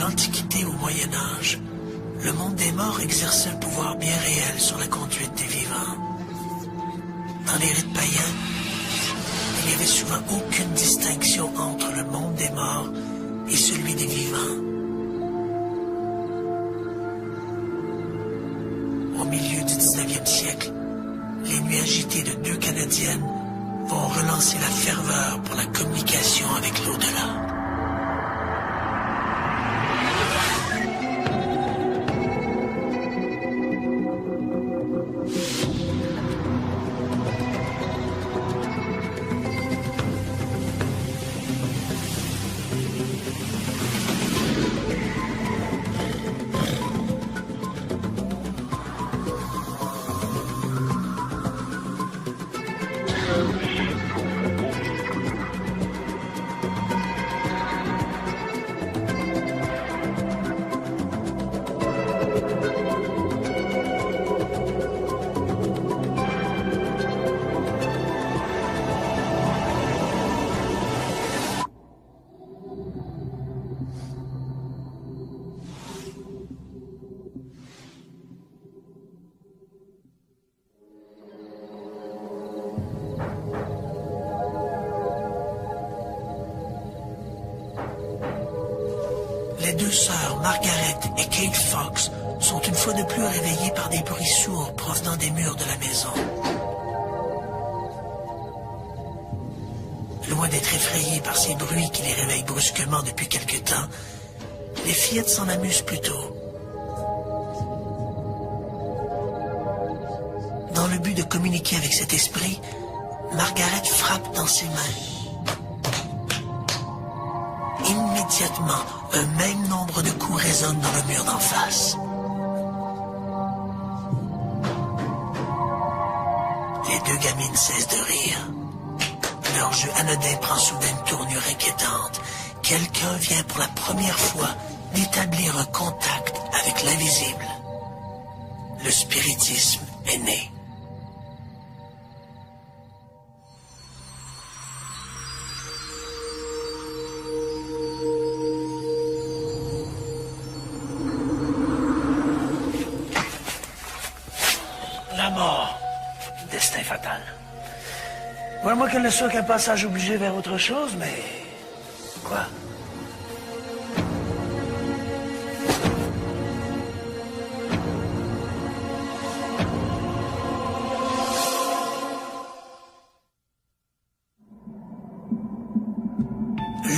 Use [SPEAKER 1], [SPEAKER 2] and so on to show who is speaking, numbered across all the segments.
[SPEAKER 1] l'Antiquité au Moyen Âge, le monde des morts exerçait un pouvoir bien réel sur la conduite des vivants. Dans les rites païens, il n'y avait souvent aucune distinction entre le monde des morts et celui des vivants. Au milieu du 19e siècle, les nuits agitées de deux Canadiennes vont relancer la ferveur pour la communication avec l'au-delà. Les deux sœurs, Margaret et Kate Fox, sont une fois de plus réveillées par des bruits sourds provenant des murs de la maison. Loin d'être effrayées par ces bruits qui les réveillent brusquement depuis quelque temps, les fillettes s'en amusent plutôt. Dans le but de communiquer avec cet esprit, Margaret frappe dans ses mains. Immédiatement, un même nombre de coups résonnent dans le mur d'en face. Les deux gamines cessent de rire. Leur jeu anodin prend soudain une tournure inquiétante. Quelqu'un vient pour la première fois d'établir un contact avec l'invisible. Le spiritisme est né. La mort. Destin fatal. Ouais, moi qu'elle ne soit qu'un passage obligé vers autre chose, mais... Quoi?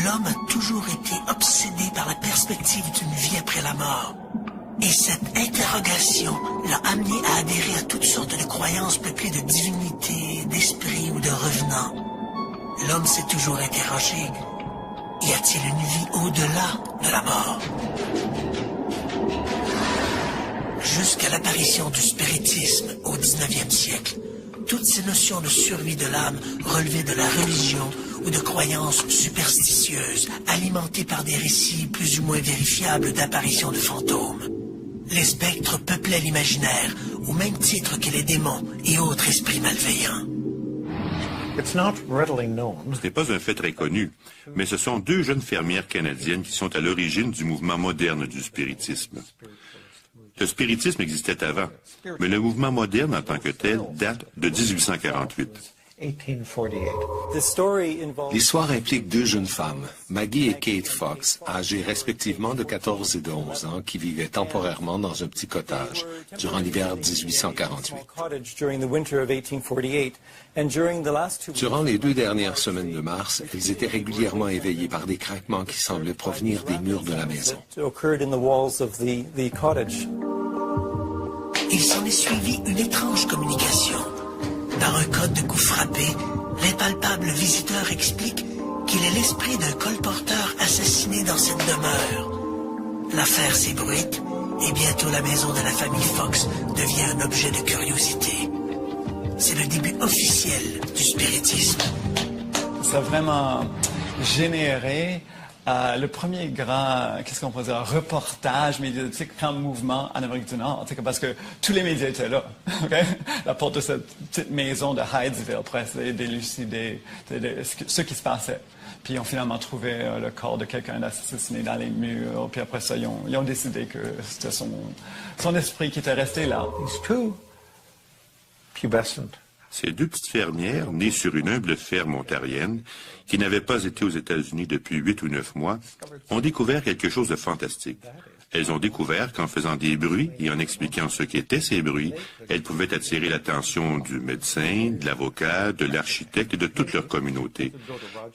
[SPEAKER 1] L'homme a toujours été obsédé par la perspective d'une vie après la mort. Et cette interrogation l'a amené à adhérer à toutes sortes de croyances peuplées de divinités, d'esprits ou de revenants. L'homme s'est toujours interrogé, y a-t-il une vie au-delà de la mort? Jusqu'à l'apparition du spiritisme au 19e siècle, toutes ces notions de survie de l'âme relevaient de la religion ou de croyances superstitieuses, alimentées par des récits plus ou moins vérifiables d'apparitions de fantômes. Les spectres peuplaient l'imaginaire, au même titre que les démons et autres esprits malveillants.
[SPEAKER 2] Ce n'est pas un fait très connu, mais ce sont deux jeunes fermières canadiennes qui sont à l'origine du mouvement moderne du spiritisme. Le spiritisme existait avant, mais le mouvement moderne en tant que tel date de 1848.
[SPEAKER 3] L'histoire implique deux jeunes femmes, Maggie et Kate Fox, âgées respectivement de 14 et de 11 ans, qui vivaient temporairement dans un petit cottage durant l'hiver 1848. Durant les 2 dernières semaines de mars, elles étaient régulièrement éveillées par des craquements qui semblaient provenir des murs de la maison.
[SPEAKER 1] Il s'en est suivi une étrange communication. Par un code de coups frappés, l'impalpable visiteur explique qu'il est l'esprit d'un colporteur assassiné dans cette demeure. L'affaire s'ébruite et bientôt la maison de la famille Fox devient un objet de curiosité. C'est le début officiel du spiritisme.
[SPEAKER 4] Ça a vraiment généré le premier grand, qu'est-ce qu'on pourrait dire, reportage médiatique, grand mouvement en Amérique du Nord, parce que tous les médias étaient là. Okay? La porte de cette petite maison de Hydesville pour essayer d'élucider ce qui se passait. Puis ils ont finalement trouvé le corps de quelqu'un assassiné dans les murs. Puis après ça, ils ont décidé que c'était son esprit qui était resté là.
[SPEAKER 5] These two pubescent
[SPEAKER 2] Ces deux petites fermières, nées sur une humble ferme ontarienne, qui n'avaient pas été aux États-Unis depuis 8 ou 9 mois, ont découvert quelque chose de fantastique. Elles ont découvert qu'en faisant des bruits et en expliquant ce qu'étaient ces bruits, elles pouvaient attirer l'attention du médecin, de l'avocat, de l'architecte et de toute leur communauté.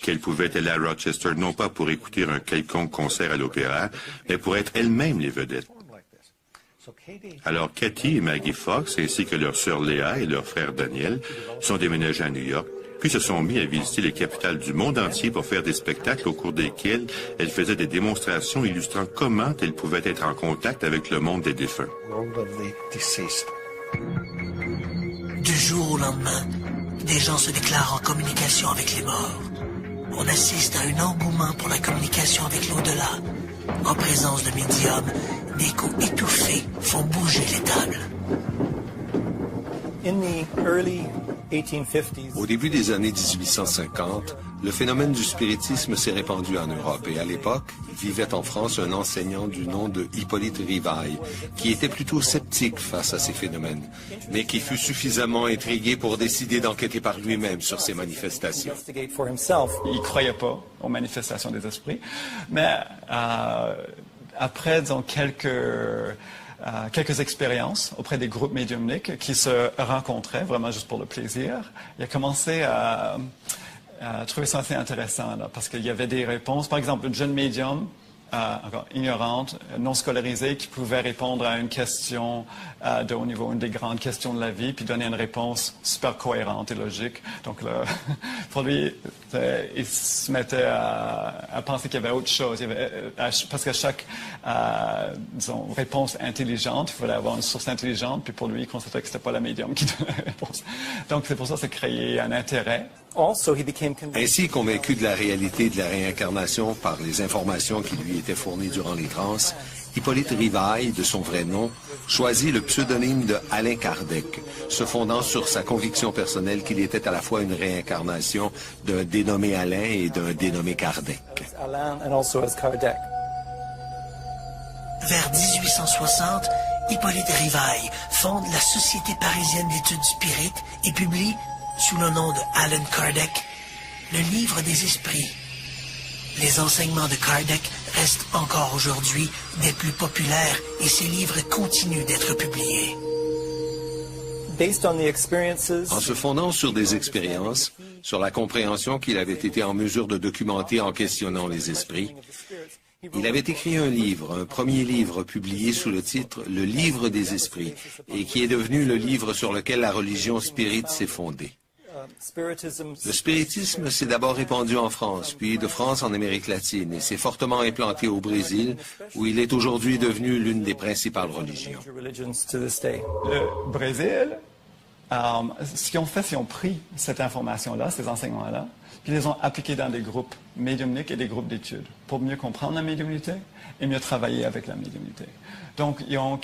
[SPEAKER 2] Qu'elles pouvaient aller à Rochester non pas pour écouter un quelconque concert à l'opéra, mais pour être elles-mêmes les vedettes. Alors Cathy et Maggie Fox, ainsi que leur sœur Léa et leur frère Daniel, sont déménagés à New York, puis se sont mis à visiter les capitales du monde entier pour faire des spectacles au cours desquels elles faisaient des démonstrations illustrant comment elles pouvaient être en contact avec le monde des défunts.
[SPEAKER 1] Du jour au lendemain, des gens se déclarent en communication avec les morts. On assiste à un engouement pour la communication avec l'au-delà. En présence de médiums, des coups étouffés font bouger les tables.
[SPEAKER 3] Au début des années 1850, le phénomène du spiritisme s'est répandu en Europe et à l'époque, vivait en France un enseignant du nom de Hippolyte Rivail, qui était plutôt sceptique face à ces phénomènes, mais qui fut suffisamment intrigué pour décider d'enquêter par lui-même sur ces manifestations.
[SPEAKER 4] Il ne croyait pas aux manifestations des esprits, mais après, disons, quelques expériences auprès des groupes médiumniques qui se rencontraient vraiment juste pour le plaisir, il a commencé à trouver ça assez intéressant, là, parce qu'il y avait des réponses. Par exemple, une jeune médium, encore ignorante, non scolarisée, qui pouvait répondre à une question de haut niveau, une des grandes questions de la vie, puis donner une réponse super cohérente et logique. Donc, là, pour lui, il se mettait à penser qu'il y avait autre chose. Parce qu'à chaque disons, réponse intelligente, il fallait avoir une source intelligente, puis pour lui, il constatait que ce n'était pas la médium qui donnait la réponse. Donc, c'est pour ça que ça créé un intérêt.
[SPEAKER 3] Ainsi, convaincu de la réalité de la réincarnation par les informations qui lui étaient fournies durant les transes, Hippolyte Rivail, de son vrai nom, choisit le pseudonyme de Alain Kardec, se fondant sur sa conviction personnelle qu'il était à la fois une réincarnation d'un dénommé Alain et d'un dénommé Kardec.
[SPEAKER 1] Vers 1860, Hippolyte Rivail fonde la Société parisienne d'études spirites et publie, sous le nom de Allan Kardec, le livre des esprits. Les enseignements de Kardec restent encore aujourd'hui des plus populaires et ses livres continuent d'être publiés.
[SPEAKER 3] En se fondant sur des expériences, sur la compréhension qu'il avait été en mesure de documenter en questionnant les esprits, il avait écrit un livre, un premier livre publié sous le titre « Le livre des esprits » et qui est devenu le livre sur lequel la religion spirite s'est fondée. Le spiritisme s'est d'abord répandu en France, puis de France en Amérique latine, et s'est fortement implanté au Brésil, où il est aujourd'hui devenu l'une des principales religions.
[SPEAKER 4] Le Brésil, ce qu'ils ont fait, c'est qu'ils ont pris cette information-là, ces enseignements-là, puis ils les ont appliqués dans des groupes médiumniques et des groupes d'études, pour mieux comprendre la médiumnité et mieux travailler avec la médiumnité. Donc, ils ont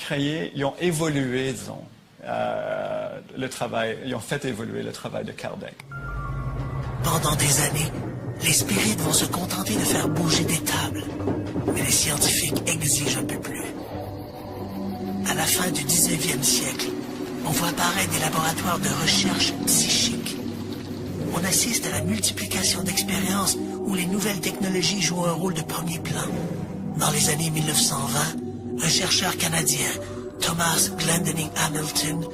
[SPEAKER 4] évolué, disons, ils ont fait évoluer le travail de Kardec.
[SPEAKER 1] Pendant des années, les spirites vont se contenter de faire bouger des tables, mais les scientifiques exigent un peu plus. À la fin du 19e siècle, on voit apparaître des laboratoires de recherche psychique. On assiste à la multiplication d'expériences où les nouvelles technologies jouent un rôle de premier plan. Dans les années 1920, un chercheur canadien, Thomas Glendinning Hamilton,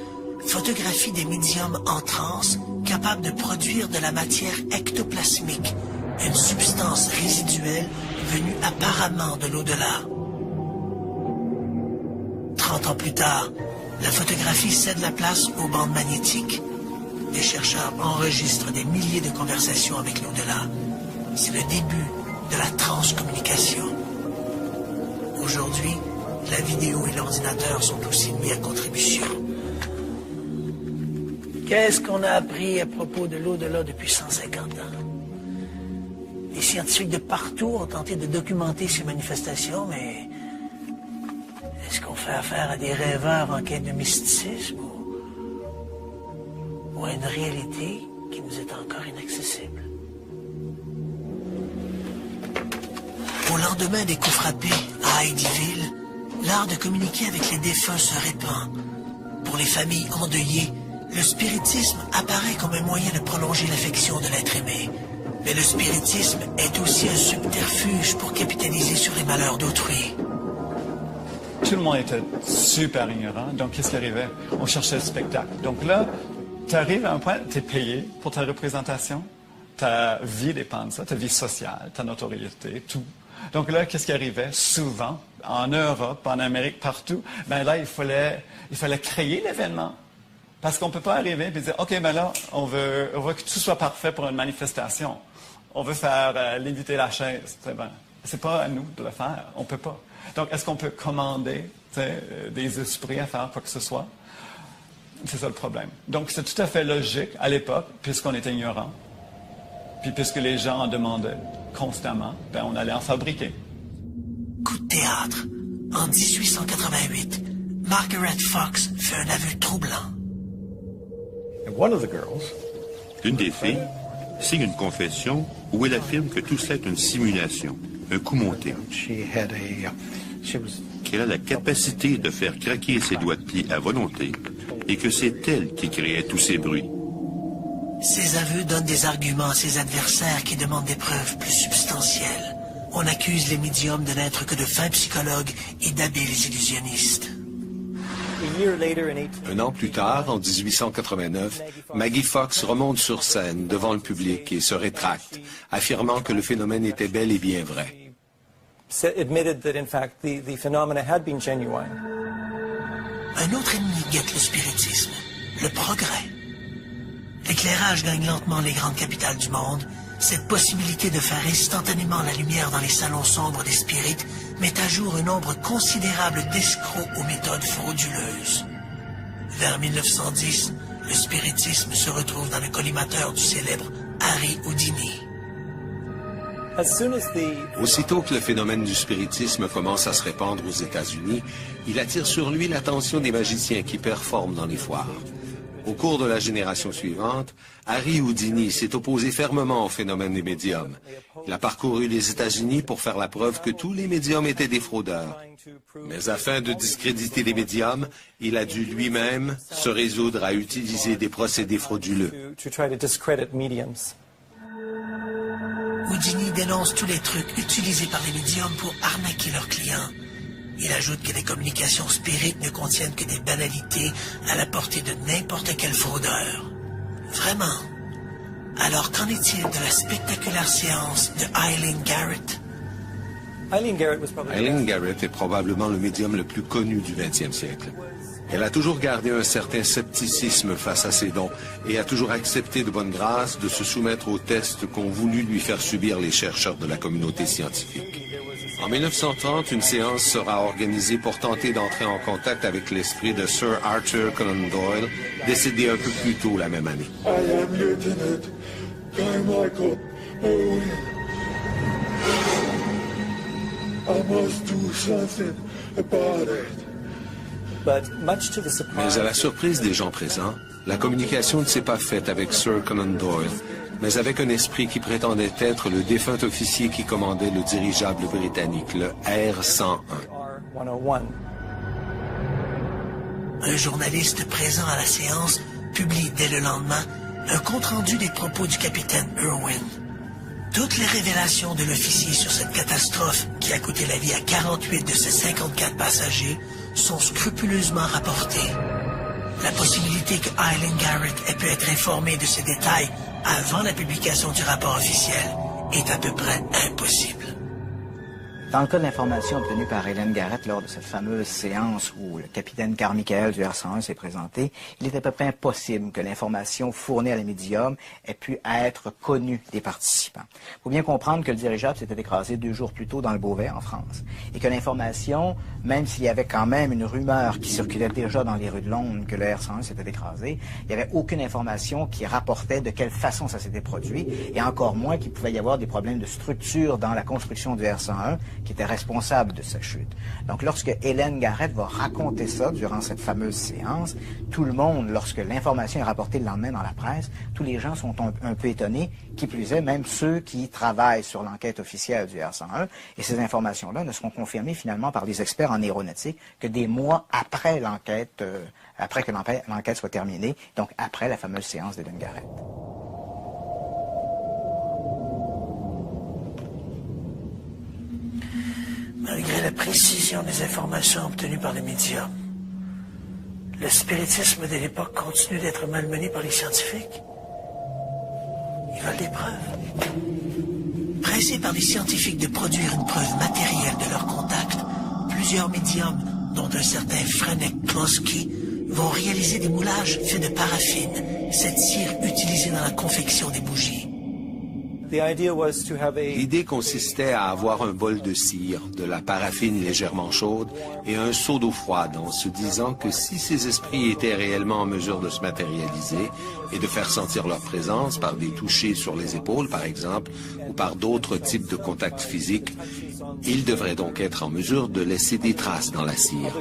[SPEAKER 1] photographie des médiums en transe capables de produire de la matière ectoplasmique, une substance résiduelle venue apparemment de l'au-delà. 30 ans plus tard, la photographie cède la place aux bandes magnétiques. Les chercheurs enregistrent des milliers de conversations avec l'au-delà. C'est le début de la transcommunication. Aujourd'hui, la vidéo et l'ordinateur sont aussi mis à contribution. Qu'est-ce qu'on a appris à propos de l'au-delà depuis 150 ans? Les scientifiques de partout ont tenté de documenter ces manifestations, mais est-ce qu'on fait affaire à des rêveurs en quête de mysticisme ou à une réalité qui nous est encore inaccessible? Au lendemain des coups frappés à Heidieville, l'art de communiquer avec les défunts se répand. Pour les familles endeuillées, le spiritisme apparaît comme un moyen de prolonger l'affection de l'être aimé. Mais le spiritisme est aussi un subterfuge pour capitaliser sur les malheurs d'autrui.
[SPEAKER 4] Tout le monde était super ignorant, donc qu'est-ce qui arrivait? On cherchait le spectacle. Donc là, tu arrives à un point, tu es payé pour ta représentation, ta vie dépend de ça, ta vie sociale, ta notoriété, tout. Donc là, qu'est-ce qui arrivait? Souvent, en Europe, en Amérique, partout, ben là, il fallait créer l'événement. Parce qu'on ne peut pas arriver et dire, OK, ben là, on veut que tout soit parfait pour une manifestation. On veut faire léviter la chaise. C'est pas à nous de le faire. On ne peut pas. Donc, est-ce qu'on peut commander des esprits à faire quoi que ce soit? C'est ça le problème. Donc, c'est tout à fait logique à l'époque, puisqu'on était ignorant. Puis puisque les gens en demandaient constamment, ben on allait en fabriquer.
[SPEAKER 1] Coup de théâtre. En 1888, Margaret Fox fait un aveu troublant.
[SPEAKER 2] L'une des filles signe une confession où elle affirme que tout cela est une simulation, un coup monté. Qu'elle a la capacité de faire craquer ses doigts de pied à volonté et que c'est elle qui créait tous ces bruits.
[SPEAKER 1] Ces aveux donnent des arguments à ses adversaires qui demandent des preuves plus substantielles. On accuse les médiums de n'être que de fins psychologues et d'habiles illusionnistes.
[SPEAKER 3] Un an plus tard, en 1889, Maggie Fox remonte sur scène devant le public et se rétracte, affirmant que le phénomène était bel et bien vrai.
[SPEAKER 1] Un autre ennemi guette le spiritisme, le progrès. L'éclairage gagne lentement les grandes capitales du monde. Cette possibilité de faire instantanément la lumière dans les salons sombres des spirites met à jour un nombre considérable d'escrocs aux méthodes frauduleuses. Vers 1910, le spiritisme se retrouve dans le collimateur du célèbre Harry Houdini.
[SPEAKER 3] Aussitôt que le phénomène du spiritisme commence à se répandre aux États-Unis, il attire sur lui l'attention des magiciens qui performent dans les foires. Au cours de la génération suivante, Harry Houdini s'est opposé fermement au phénomène des médiums. Il a parcouru les États-Unis pour faire la preuve que tous les médiums étaient des fraudeurs. Mais afin de discréditer les médiums, il a dû lui-même se résoudre à utiliser des procédés frauduleux.
[SPEAKER 1] Houdini dénonce tous les trucs utilisés par les médiums pour arnaquer leurs clients. Il ajoute que les communications spirites ne contiennent que des banalités à la portée de n'importe quel fraudeur. Vraiment. Alors qu'en est-il de la spectaculaire séance de Eileen Garrett?
[SPEAKER 3] Eileen Garrett est probablement le médium le plus connu du 20e siècle. Elle a toujours gardé un certain scepticisme face à ses dons et a toujours accepté de bonne grâce de se soumettre aux tests qu'ont voulu lui faire subir les chercheurs de la communauté scientifique. En 1930, une séance sera organisée pour tenter d'entrer en contact avec l'esprit de Sir Arthur Conan Doyle, décédé un peu plus tôt la même année.
[SPEAKER 6] I am Lieutenant Carmichael Owen. I must do something about it.
[SPEAKER 3] Mais à la surprise des gens présents, la communication ne s'est pas faite avec Sir Conan Doyle, mais avec un esprit qui prétendait être le défunt officier qui commandait le dirigeable britannique, le R-101.
[SPEAKER 1] Un journaliste présent à la séance publie dès le lendemain un compte-rendu des propos du capitaine Irwin. Toutes les révélations de l'officier sur cette catastrophe qui a coûté la vie à 48 de ses 54 passagers sont scrupuleusement rapportées. La possibilité que Eileen Garrett ait pu être informée de ces détails avant la publication du rapport officiel est à peu près impossible.
[SPEAKER 7] Dans le cas de l'information obtenue par Hélène Garrett lors de cette fameuse séance où le capitaine Carmichael du R101 s'est présenté, il était à peu près impossible que l'information fournie à la médium ait pu être connue des participants. Il faut bien comprendre que le dirigeable s'était écrasé 2 jours plus tôt dans le Beauvais, en France, et que l'information, même s'il y avait quand même une rumeur qui circulait déjà dans les rues de Londres que le R101 s'était écrasé, il n'y avait aucune information qui rapportait de quelle façon ça s'était produit, et encore moins qu'il pouvait y avoir des problèmes de structure dans la construction du R101, qui était responsable de sa chute. Donc, lorsque Hélène Garrett va raconter ça durant cette fameuse séance, tout le monde, lorsque l'information est rapportée le lendemain dans la presse, tous les gens sont un peu étonnés, qui plus est, même ceux qui travaillent sur l'enquête officielle du R101, et ces informations-là ne seront confirmées finalement par les experts en aéronautique que des mois après l'enquête, après que l'enquête soit terminée, donc après la fameuse séance d'Hélène Garrett.
[SPEAKER 1] Malgré la précision des informations obtenues par les médias, le spiritisme de l'époque continue d'être malmené par les scientifiques. Ils veulent des preuves. Pressés par les scientifiques de produire une preuve matérielle de leur contact, plusieurs médiums, dont un certain Franek Kloski, vont réaliser des moulages faits de paraffine, cette cire utilisée dans la confection des bougies.
[SPEAKER 3] L'idée consistait à avoir un bol de cire, de la paraffine légèrement chaude et un seau d'eau froide, en se disant que si ces esprits étaient réellement en mesure de se matérialiser et de faire sentir leur présence par des touchés sur les épaules, par exemple, ou par d'autres types de contacts physiques, ils devraient donc être en mesure de laisser des traces dans la cire.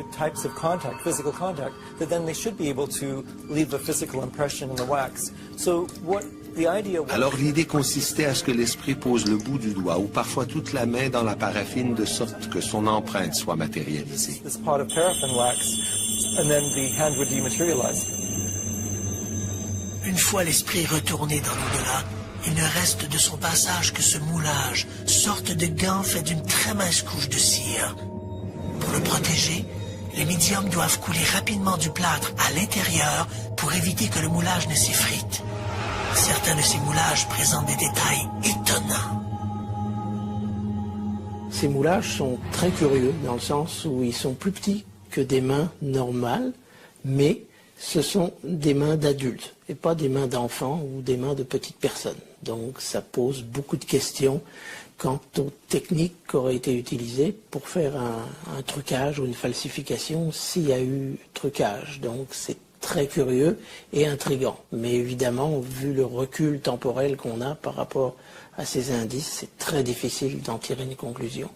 [SPEAKER 3] Alors l'idée consistait à ce que l'esprit pose le bout du doigt ou parfois toute la main dans la paraffine de sorte que son empreinte soit matérialisée.
[SPEAKER 1] Une fois l'esprit retourné dans l'au-delà, il ne reste de son passage que ce moulage, sorte de gant fait d'une très mince couche de cire. Pour le protéger, les médiums doivent couler rapidement du plâtre à l'intérieur pour éviter que le moulage ne s'effrite. Certains de ces moulages présentent des détails étonnants.
[SPEAKER 8] Ces moulages sont très curieux dans le sens où ils sont plus petits que des mains normales, mais ce sont des mains d'adultes et pas des mains d'enfants ou des mains de petites personnes. Donc ça pose beaucoup de questions quant aux techniques qui auraient été utilisées pour faire un trucage ou une falsification s'il y a eu trucage. Donc c'est très curieux et intriguant. Mais évidemment, vu le recul temporel qu'on a par rapport à ces indices, c'est très difficile d'en tirer une conclusion.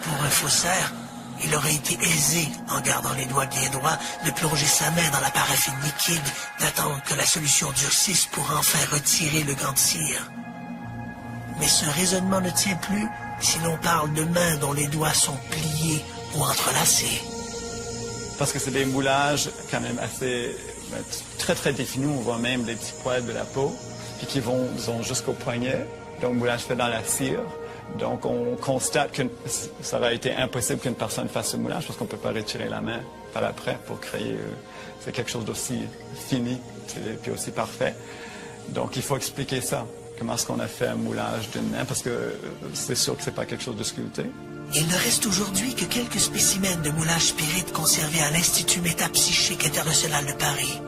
[SPEAKER 1] Pour un faussaire, il aurait été aisé, en gardant les doigts bien droits, de plonger sa main dans la paraffine liquide, d'attendre que la solution durcisse pour enfin retirer le gant de cire. Mais ce raisonnement ne tient plus si l'on parle de mains dont les doigts sont pliés ou entrelacés.
[SPEAKER 4] Parce que c'est des moulages quand même assez très très définis. On voit même des petits poils de la peau, puis qui vont, disons, jusqu'au poignet. Donc, moulage fait dans la cire. Donc, on constate que ça aurait été impossible qu'une personne fasse ce moulage parce qu'on ne peut pas retirer la main par après pour créer c'est quelque chose d'aussi fini et puis aussi parfait. Donc, il faut expliquer ça. Comment est-ce qu'on a fait un moulage d'une main? Parce que c'est sûr que ce n'est pas quelque chose de sculpté.
[SPEAKER 1] Il ne reste aujourd'hui que quelques spécimens de moulage spirit conservés à l'Institut métapsychique international de Paris.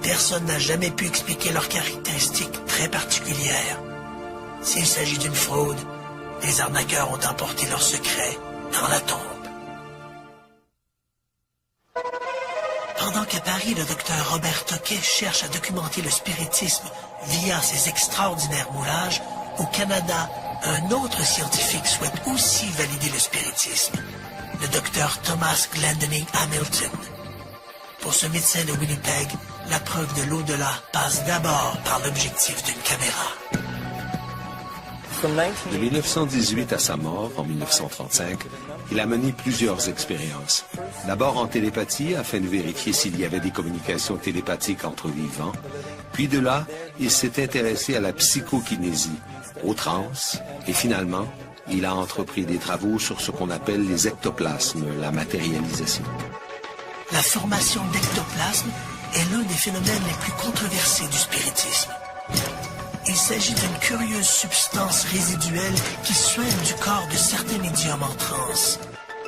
[SPEAKER 1] Personne n'a jamais pu expliquer leurs caractéristiques très particulières. S'il s'agit d'une fraude, les arnaqueurs ont emporté leur secret dans la tombe. Pendant qu'à Paris, le docteur Robert Toquet cherche à documenter le spiritisme via ses extraordinaires moulages, au Canada, un autre scientifique souhaite aussi valider le spiritisme, le docteur Thomas Glendinning Hamilton. Pour ce médecin de Winnipeg, la preuve de l'au-delà passe d'abord par l'objectif d'une caméra.
[SPEAKER 3] De 1918 à sa mort, en 1935, il a mené plusieurs expériences. D'abord en télépathie, afin de vérifier s'il y avait des communications télépathiques entre vivants. Puis de là, il s'est intéressé à la psychokinésie, aux trans, et finalement, il a entrepris des travaux sur ce qu'on appelle les ectoplasmes, la matérialisation.
[SPEAKER 1] La formation d'ectoplasmes est l'un des phénomènes les plus controversés du spiritisme. Il s'agit d'une curieuse substance résiduelle qui soigne du corps de certains médiums en transe.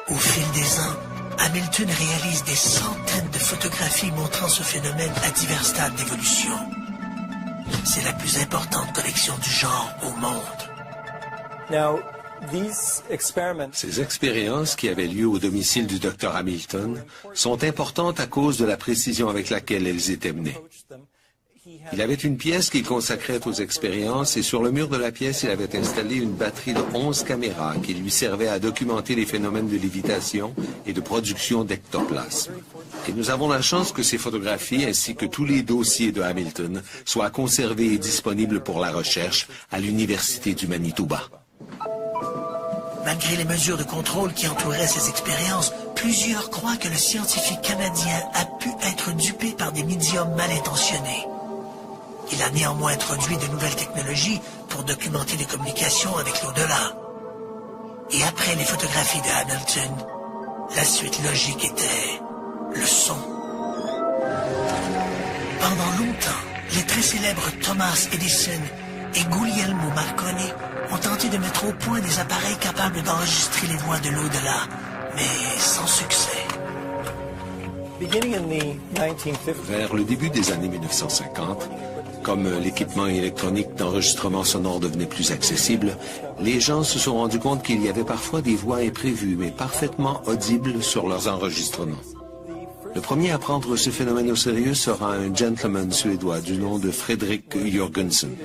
[SPEAKER 1] Au fil des ans, Hamilton réalise des centaines de photographies montrant ce phénomène à divers stades d'évolution. C'est la plus importante collection du genre au monde.
[SPEAKER 3] Ces expériences qui avaient lieu au domicile du Dr Hamilton sont importantes à cause de la précision avec laquelle elles étaient menées. Il avait une pièce qu'il consacrait aux expériences et sur le mur de la pièce, il avait installé une batterie de 11 caméras qui lui servaient à documenter les phénomènes de lévitation et de production d'ectoplasme. Et nous avons la chance que ces photographies ainsi que tous les dossiers de Hamilton soient conservés et disponibles pour la recherche à l'Université du Manitoba.
[SPEAKER 1] Malgré les mesures de contrôle qui entouraient ces expériences, plusieurs croient que le scientifique canadien a pu être dupé par des médiums mal intentionnés. Il a néanmoins introduit de nouvelles technologies pour documenter les communications avec l'au-delà. Et après les photographies de Hamilton, la suite logique était le son. Pendant longtemps, les très célèbres Thomas Edison et Guglielmo Marconi ont tenté de mettre au point des appareils capables d'enregistrer les voix de l'au-delà, mais sans succès.
[SPEAKER 3] Vers le début des années 1950, comme l'équipement électronique d'enregistrement sonore devenait plus accessible, les gens se sont rendus compte qu'il y avait parfois des voix imprévues mais parfaitement audibles sur leurs enregistrements. Le premier à prendre ce phénomène au sérieux sera un gentleman suédois du nom de Fredrik Jörgensen.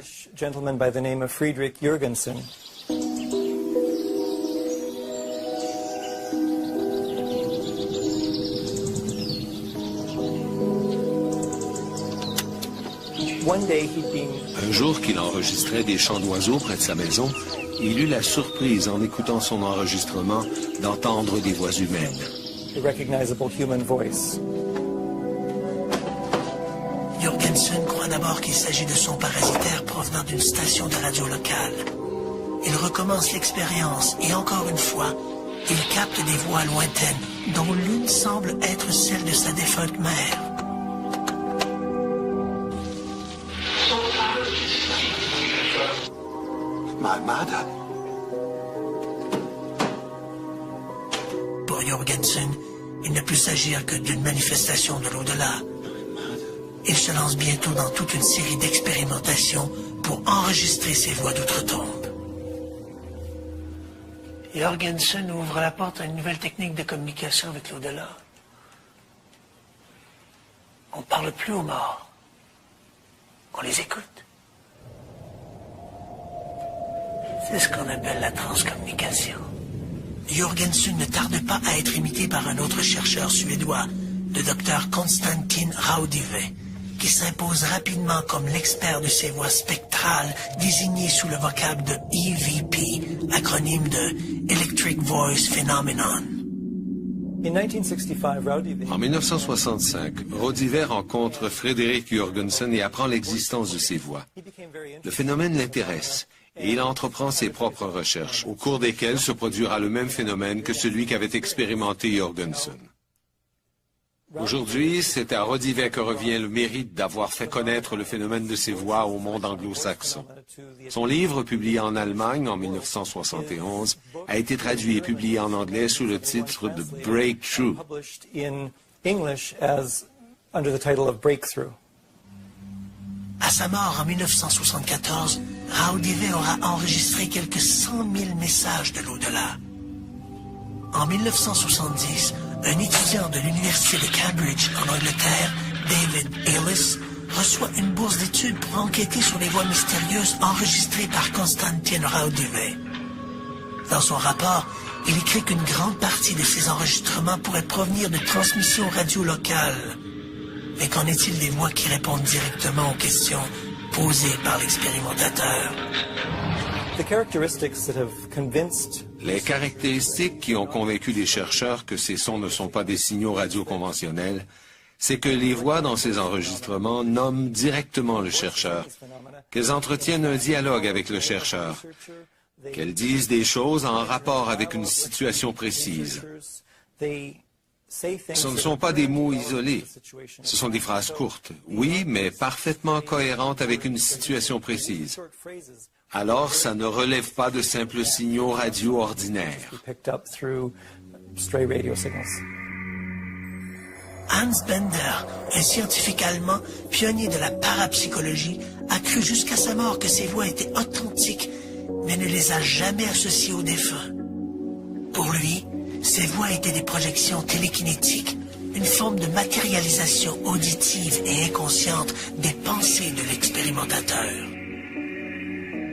[SPEAKER 3] Un jour qu'il enregistrait des chants d'oiseaux près de sa maison, il eut la surprise, en écoutant son enregistrement, d'entendre des voix humaines.
[SPEAKER 1] Jörgensen croit d'abord qu'il s'agit de sons parasitaires provenant d'une station de radio locale. Il recommence l'expérience et encore une fois, il capte des voix lointaines, dont l'une semble être celle de sa défunte mère.
[SPEAKER 6] My mother.
[SPEAKER 1] Pour Jörgensen, il ne peut s'agir que d'une manifestation de l'au-delà. Il se lance bientôt dans toute une série d'expérimentations pour enregistrer ses voix d'outre-tombe. Jörgensen ouvre la porte à une nouvelle technique de communication avec l'au-delà. On ne parle plus aux morts. On les écoute. C'est ce qu'on appelle la transcommunication. Jörgensen ne tarde pas à être imité par un autre chercheur suédois, le docteur Konstantin Raudive, qui s'impose rapidement comme l'expert de ces voix spectrales désignées sous le vocable de EVP, acronyme de Electric Voice Phenomenon.
[SPEAKER 3] En 1965, Raudive rencontre Fredrik Jörgensen et apprend l'existence de ces voix. Le phénomène l'intéresse et il entreprend ses propres recherches, au cours desquelles se produira le même phénomène que celui qu'avait expérimenté Jörgensen. Aujourd'hui, c'est à Raudive que revient le mérite d'avoir fait connaître le phénomène de ces voix au monde anglo-saxon. Son livre, publié en Allemagne en 1971, a été traduit et publié en anglais sous le titre de Breakthrough.
[SPEAKER 1] À sa mort en 1974, Raudive aura enregistré quelques 100 000 messages de l'au-delà. En 1970, un étudiant de l'Université de Cambridge en Angleterre, David Ellis, reçoit une bourse d'études pour enquêter sur les voix mystérieuses enregistrées par Konstantin Raudive. Dans son rapport, il écrit qu'une grande partie de ces enregistrements pourraient provenir de transmissions radio locales. Mais qu'en est-il des voix qui répondent directement aux questions posées par l'expérimentateur?
[SPEAKER 3] Les caractéristiques qui ont convaincu les chercheurs que ces sons ne sont pas des signaux radio conventionnels, c'est que les voix dans ces enregistrements nomment directement le chercheur, qu'elles entretiennent un dialogue avec le chercheur, qu'elles disent des choses en rapport avec une situation précise. Ce ne sont pas des mots isolés. Ce sont des phrases courtes, oui, mais parfaitement cohérentes avec une situation précise. Alors, ça ne relève pas de simples signaux radio ordinaires.
[SPEAKER 1] Hans Bender, un scientifique allemand, pionnier de la parapsychologie, a cru jusqu'à sa mort que ces voix étaient authentiques, mais ne les a jamais associées aux défunts. Pour lui, ces voix étaient des projections télékinétiques, une forme de matérialisation auditive et inconsciente des pensées de l'expérimentateur.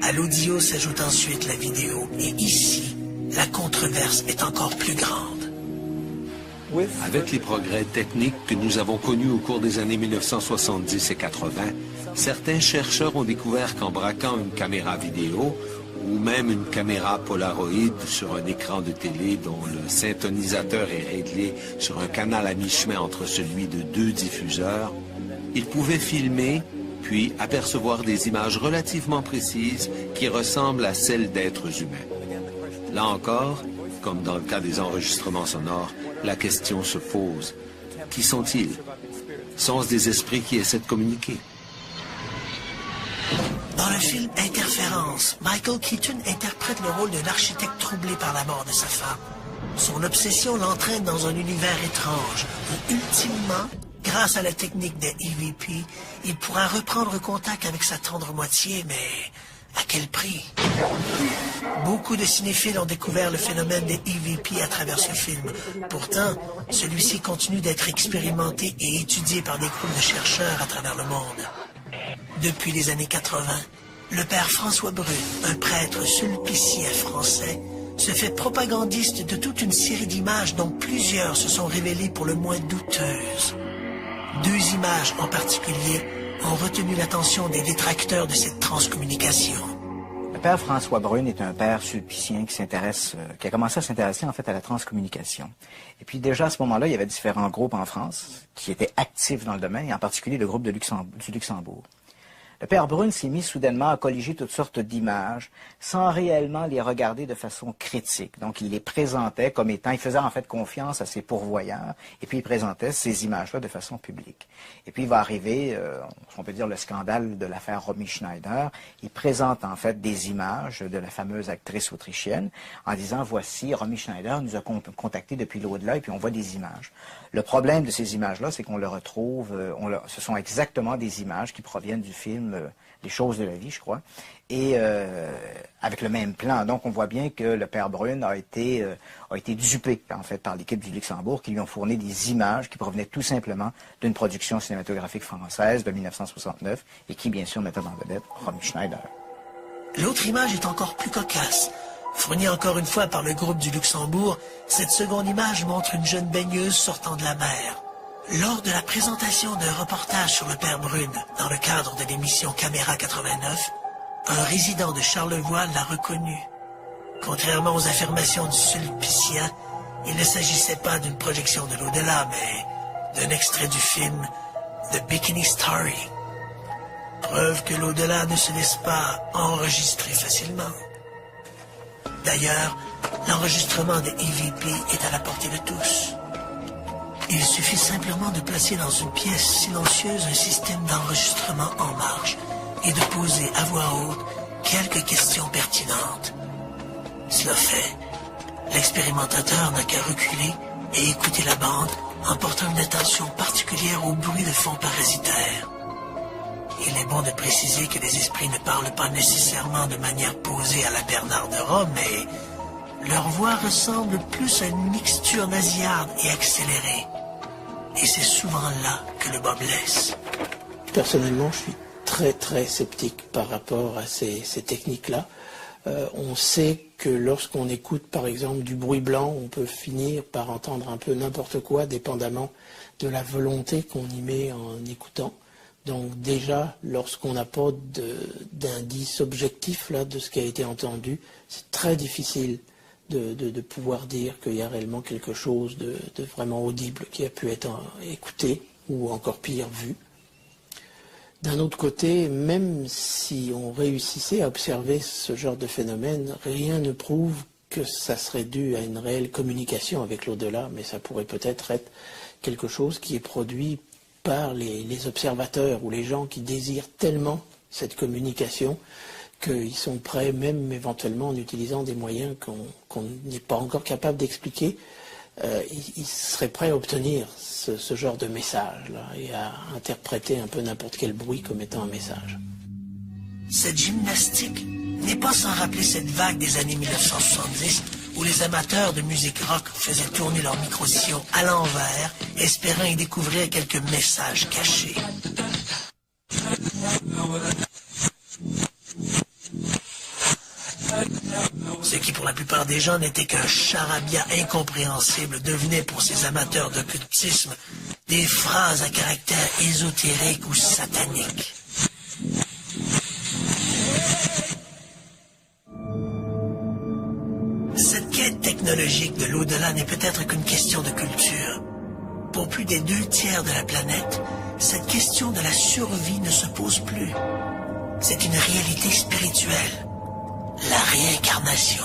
[SPEAKER 1] À l'audio s'ajoute ensuite la vidéo, et ici, la controverse est encore plus grande.
[SPEAKER 3] Avec les progrès techniques que nous avons connus au cours des années 1970 et 80, certains chercheurs ont découvert qu'en braquant une caméra vidéo ou même une caméra Polaroid sur un écran de télé dont le syntonisateur est réglé sur un canal à mi-chemin entre celui de 2 diffuseurs, ils pouvaient filmer puis apercevoir des images relativement précises qui ressemblent à celles d'êtres humains. Là encore, comme dans le cas des enregistrements sonores, la question se pose. Qui sont-ils? Sont-ce des esprits qui essaient de communiquer?
[SPEAKER 1] Dans le film Interférence, Michael Keaton interprète le rôle d'un architecte troublé par la mort de sa femme. Son obsession l'entraîne dans un univers étrange où, ultimement, grâce à la technique des EVP, il pourra reprendre contact avec sa tendre moitié, mais à quel prix? Beaucoup de cinéphiles ont découvert le phénomène des EVP à travers ce film. Pourtant, celui-ci continue d'être expérimenté et étudié par des groupes de chercheurs à travers le monde. Depuis les années 80, le père François Brune, un prêtre sulpicien français, se fait propagandiste de toute une série d'images dont plusieurs se sont révélées pour le moins douteuses. 2 images en particulier ont retenu l'attention des détracteurs de cette transcommunication.
[SPEAKER 7] Le père François Brune est un père sulpicien qui a commencé à s'intéresser en fait à la transcommunication. Et puis déjà à ce moment-là, il y avait différents groupes en France qui étaient actifs dans le domaine, et en particulier le groupe du Luxembourg. Le père Brune s'est mis soudainement à colliger toutes sortes d'images sans réellement les regarder de façon critique. Donc, il les présentait comme étant, il faisait en fait confiance à ses pourvoyeurs et puis il présentait ces images-là de façon publique. Et puis, il va arriver, on peut dire, le scandale de l'affaire Romy Schneider. Il présente en fait des images de la fameuse actrice autrichienne en disant, voici, Romy Schneider nous a contactés depuis l'au-delà et puis on voit des images. Le problème de ces images-là, c'est qu'on le retrouve, ce sont exactement des images qui proviennent du film Les choses de la vie, je crois, et avec le même plan. Donc, on voit bien que le père Brune a été dupé, en fait, par l'équipe du Luxembourg, qui lui ont fourni des images qui provenaient tout simplement d'une production cinématographique française de 1969, et qui, bien sûr, mettait en vedette Romy Schneider.
[SPEAKER 1] L'autre image est encore plus cocasse. Fournie encore une fois par le groupe du Luxembourg, cette seconde image montre une jeune baigneuse sortant de la mer. Lors de la présentation d'un reportage sur le père Brune, dans le cadre de l'émission Caméra 89, un résident de Charlevoix l'a reconnu. Contrairement aux affirmations du sulpicien, il ne s'agissait pas d'une projection de l'au-delà, mais d'un extrait du film The Bikini Story. Preuve que l'au-delà ne se laisse pas enregistrer facilement. D'ailleurs, l'enregistrement des EVP est à la portée de tous. Il suffit simplement de placer dans une pièce silencieuse un système d'enregistrement en marche et de poser à voix haute quelques questions pertinentes. Cela fait, l'expérimentateur n'a qu'à reculer et écouter la bande en portant une attention particulière au bruit de fond parasitaire. Il est bon de préciser que les esprits ne parlent pas nécessairement de manière posée à la Bernard de Rome, mais leur voix ressemble plus à une mixture nasillarde et accélérée. Et c'est souvent là que le bas blesse.
[SPEAKER 8] Personnellement, je suis très sceptique par rapport à ces techniques-là. On sait que lorsqu'on écoute par exemple du bruit blanc, on peut finir par entendre un peu n'importe quoi, dépendamment de la volonté qu'on y met en écoutant. Donc déjà, lorsqu'on n'a pas d'indice objectif là, de ce qui a été entendu, c'est très difficile de pouvoir dire qu'il y a réellement quelque chose de vraiment audible qui a pu être écouté ou encore pire vu. D'un autre côté, même si on réussissait à observer ce genre de phénomène, rien ne prouve que ça serait dû à une réelle communication avec l'au-delà, mais ça pourrait peut-être être quelque chose qui est produit par les observateurs ou les gens qui désirent tellement cette communication qu'ils sont prêts, même éventuellement en utilisant des moyens qu'on n'est pas encore capable d'expliquer, ils seraient prêts à obtenir ce genre de message-là et à interpréter un peu n'importe quel bruit comme étant un message.
[SPEAKER 1] Cette gymnastique n'est pas sans rappeler cette vague des années 1970 où les amateurs de musique rock faisaient tourner leur micro-sillon à l'envers, espérant y découvrir quelques messages cachés. Ce qui pour la plupart des gens n'était qu'un charabia incompréhensible devenait pour ces amateurs d'occultisme des phrases à caractère ésotérique ou satanique. Cette quête technologique de l'au-delà n'est peut-être qu'une question de culture. Pour plus des 2/3 de la planète, cette question de la survie ne se pose plus. C'est une réalité spirituelle. La réincarnation.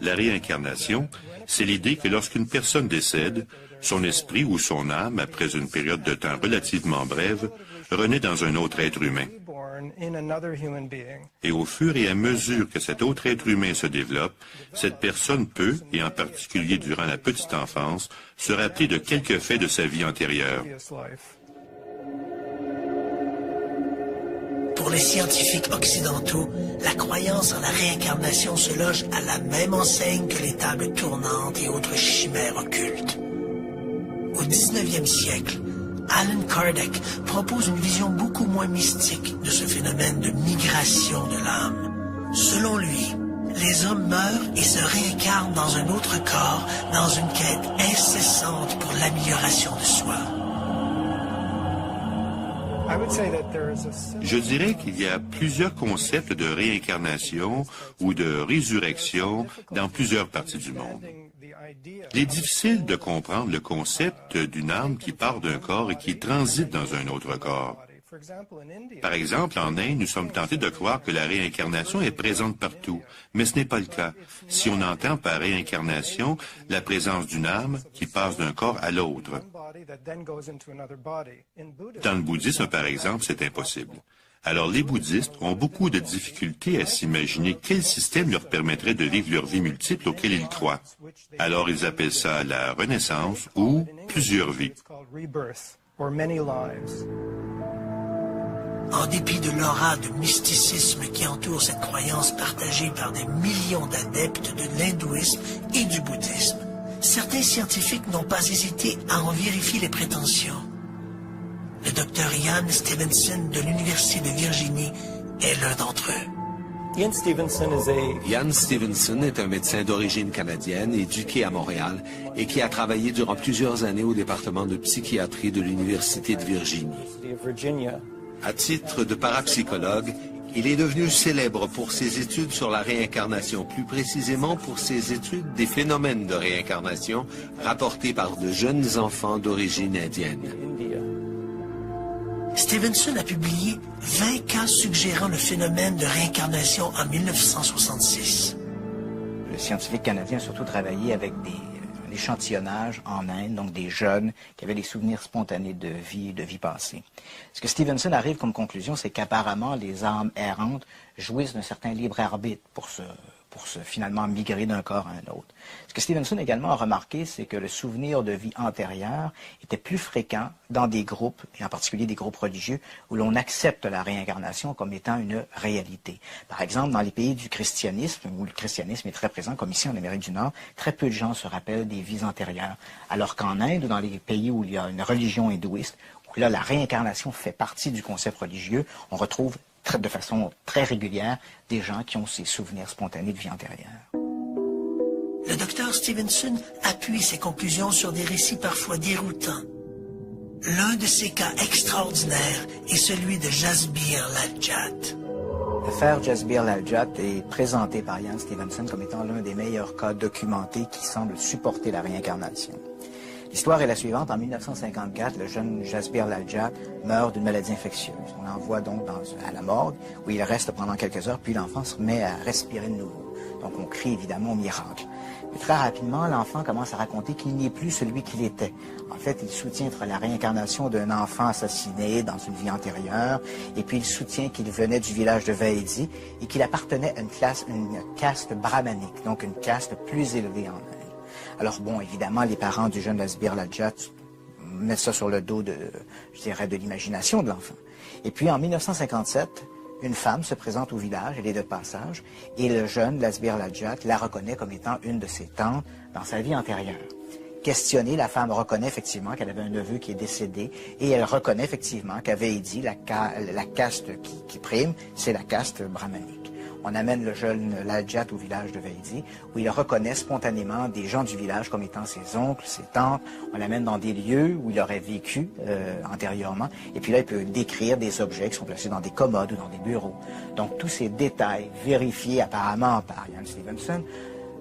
[SPEAKER 2] La réincarnation, c'est l'idée que lorsqu'une personne décède, son esprit ou son âme, après une période de temps relativement brève, renaît dans un autre être humain. Et au fur et à mesure que cet autre être humain se développe, cette personne peut, et en particulier durant la petite enfance, se rappeler de quelques faits de sa vie antérieure.
[SPEAKER 1] Pour les scientifiques occidentaux, la croyance en la réincarnation se loge à la même enseigne que les tables tournantes et autres chimères occultes. Au 19e siècle, Allan Kardec propose une vision beaucoup moins mystique de ce phénomène de migration de l'âme. Selon lui, les hommes meurent et se réincarnent dans un autre corps dans une quête incessante pour l'amélioration de soi.
[SPEAKER 2] Je dirais qu'il y a plusieurs concepts de réincarnation ou de résurrection dans plusieurs parties du monde. Il est difficile de comprendre le concept d'une âme qui part d'un corps et qui transite dans un autre corps. Par exemple, en Inde, nous sommes tentés de croire que la réincarnation est présente partout, mais ce n'est pas le cas. Si on entend par réincarnation la présence d'une âme qui passe d'un corps à l'autre. Dans le bouddhisme, par exemple, c'est impossible. Alors les bouddhistes ont beaucoup de difficultés à s'imaginer quel système leur permettrait de vivre leur vie multiple auquel ils croient. Alors ils appellent ça la renaissance ou plusieurs vies.
[SPEAKER 1] En dépit de l'aura de mysticisme qui entoure cette croyance partagée par des millions d'adeptes de l'hindouisme et du bouddhisme, certains scientifiques n'ont pas hésité à en vérifier les prétentions. Le docteur Ian Stevenson de l'Université de Virginie est l'un d'entre eux.
[SPEAKER 3] Ian Stevenson est un médecin d'origine canadienne, éduqué à Montréal et qui a travaillé durant plusieurs années au département de psychiatrie de l'Université de Virginie. À titre de parapsychologue, il est devenu célèbre pour ses études sur la réincarnation, plus précisément pour ses études des phénomènes de réincarnation rapportés par de jeunes enfants d'origine indienne.
[SPEAKER 1] Stevenson a publié 20 cas suggérant le phénomène de réincarnation en 1966.
[SPEAKER 7] Le scientifique canadien a surtout travaillé avec l'échantillonnage en Inde, donc des jeunes qui avaient des souvenirs spontanés de vie passée. Ce que Stevenson arrive comme conclusion, c'est qu'apparemment les âmes errantes jouissent d'un certain libre arbitre pour se finalement migrer d'un corps à un autre. Ce que Stevenson également a remarqué, c'est que le souvenir de vie antérieure était plus fréquent dans des groupes, et en particulier des groupes religieux, où l'on accepte la réincarnation comme étant une réalité. Par exemple, dans les pays du christianisme, où le christianisme est très présent, comme ici en Amérique du Nord, très peu de gens se rappellent des vies antérieures. Alors qu'en Inde, ou dans les pays où il y a une religion hindouiste, où là, la réincarnation fait partie du concept religieux, on retrouve de façon très régulière des gens qui ont ces souvenirs spontanés de vie antérieure.
[SPEAKER 1] Le docteur Stevenson appuie ses conclusions sur des récits parfois déroutants. L'un de ces cas extraordinaires est celui de Jasbir Lal-Jat.
[SPEAKER 7] L'affaire Jasbir Lal-Jat est présentée par Ian Stevenson comme étant l'un des meilleurs cas documentés qui semble supporter la réincarnation. L'histoire est la suivante. En 1954, le jeune Jasbir Ladjat meurt d'une maladie infectieuse. On l'envoie donc à la morgue, où il reste pendant quelques heures, puis l'enfant se met à respirer de nouveau. Donc on crie évidemment au miracle. Mais très rapidement, l'enfant commence à raconter qu'il n'est plus celui qu'il était. En fait, il soutient la réincarnation d'un enfant assassiné dans une vie antérieure, et puis il soutient qu'il venait du village de Vaidi et qu'il appartenait à une caste brahmanique, donc une caste plus élevée en Inde. Alors bon, évidemment, les parents du jeune Jasbir Ladjat mettent ça sur le dos de l'imagination de l'enfant. Et puis en 1957, une femme se présente au village, elle est de passage, et le jeune Jasbir Ladjat la reconnaît comme étant une de ses tantes dans sa vie antérieure. Questionnée, la femme reconnaît effectivement qu'elle avait un neveu qui est décédé, et elle reconnaît effectivement qu'à Vaidi, la caste qui prime, c'est la caste brahmanique. On amène le jeune Ladjat au village de Vaidi, où il reconnaît spontanément des gens du village comme étant ses oncles, ses tantes. On l'amène dans des lieux où il aurait vécu antérieurement. Et puis là, il peut décrire des objets qui sont placés dans des commodes ou dans des bureaux. Donc, tous ces détails vérifiés apparemment par Ian Stevenson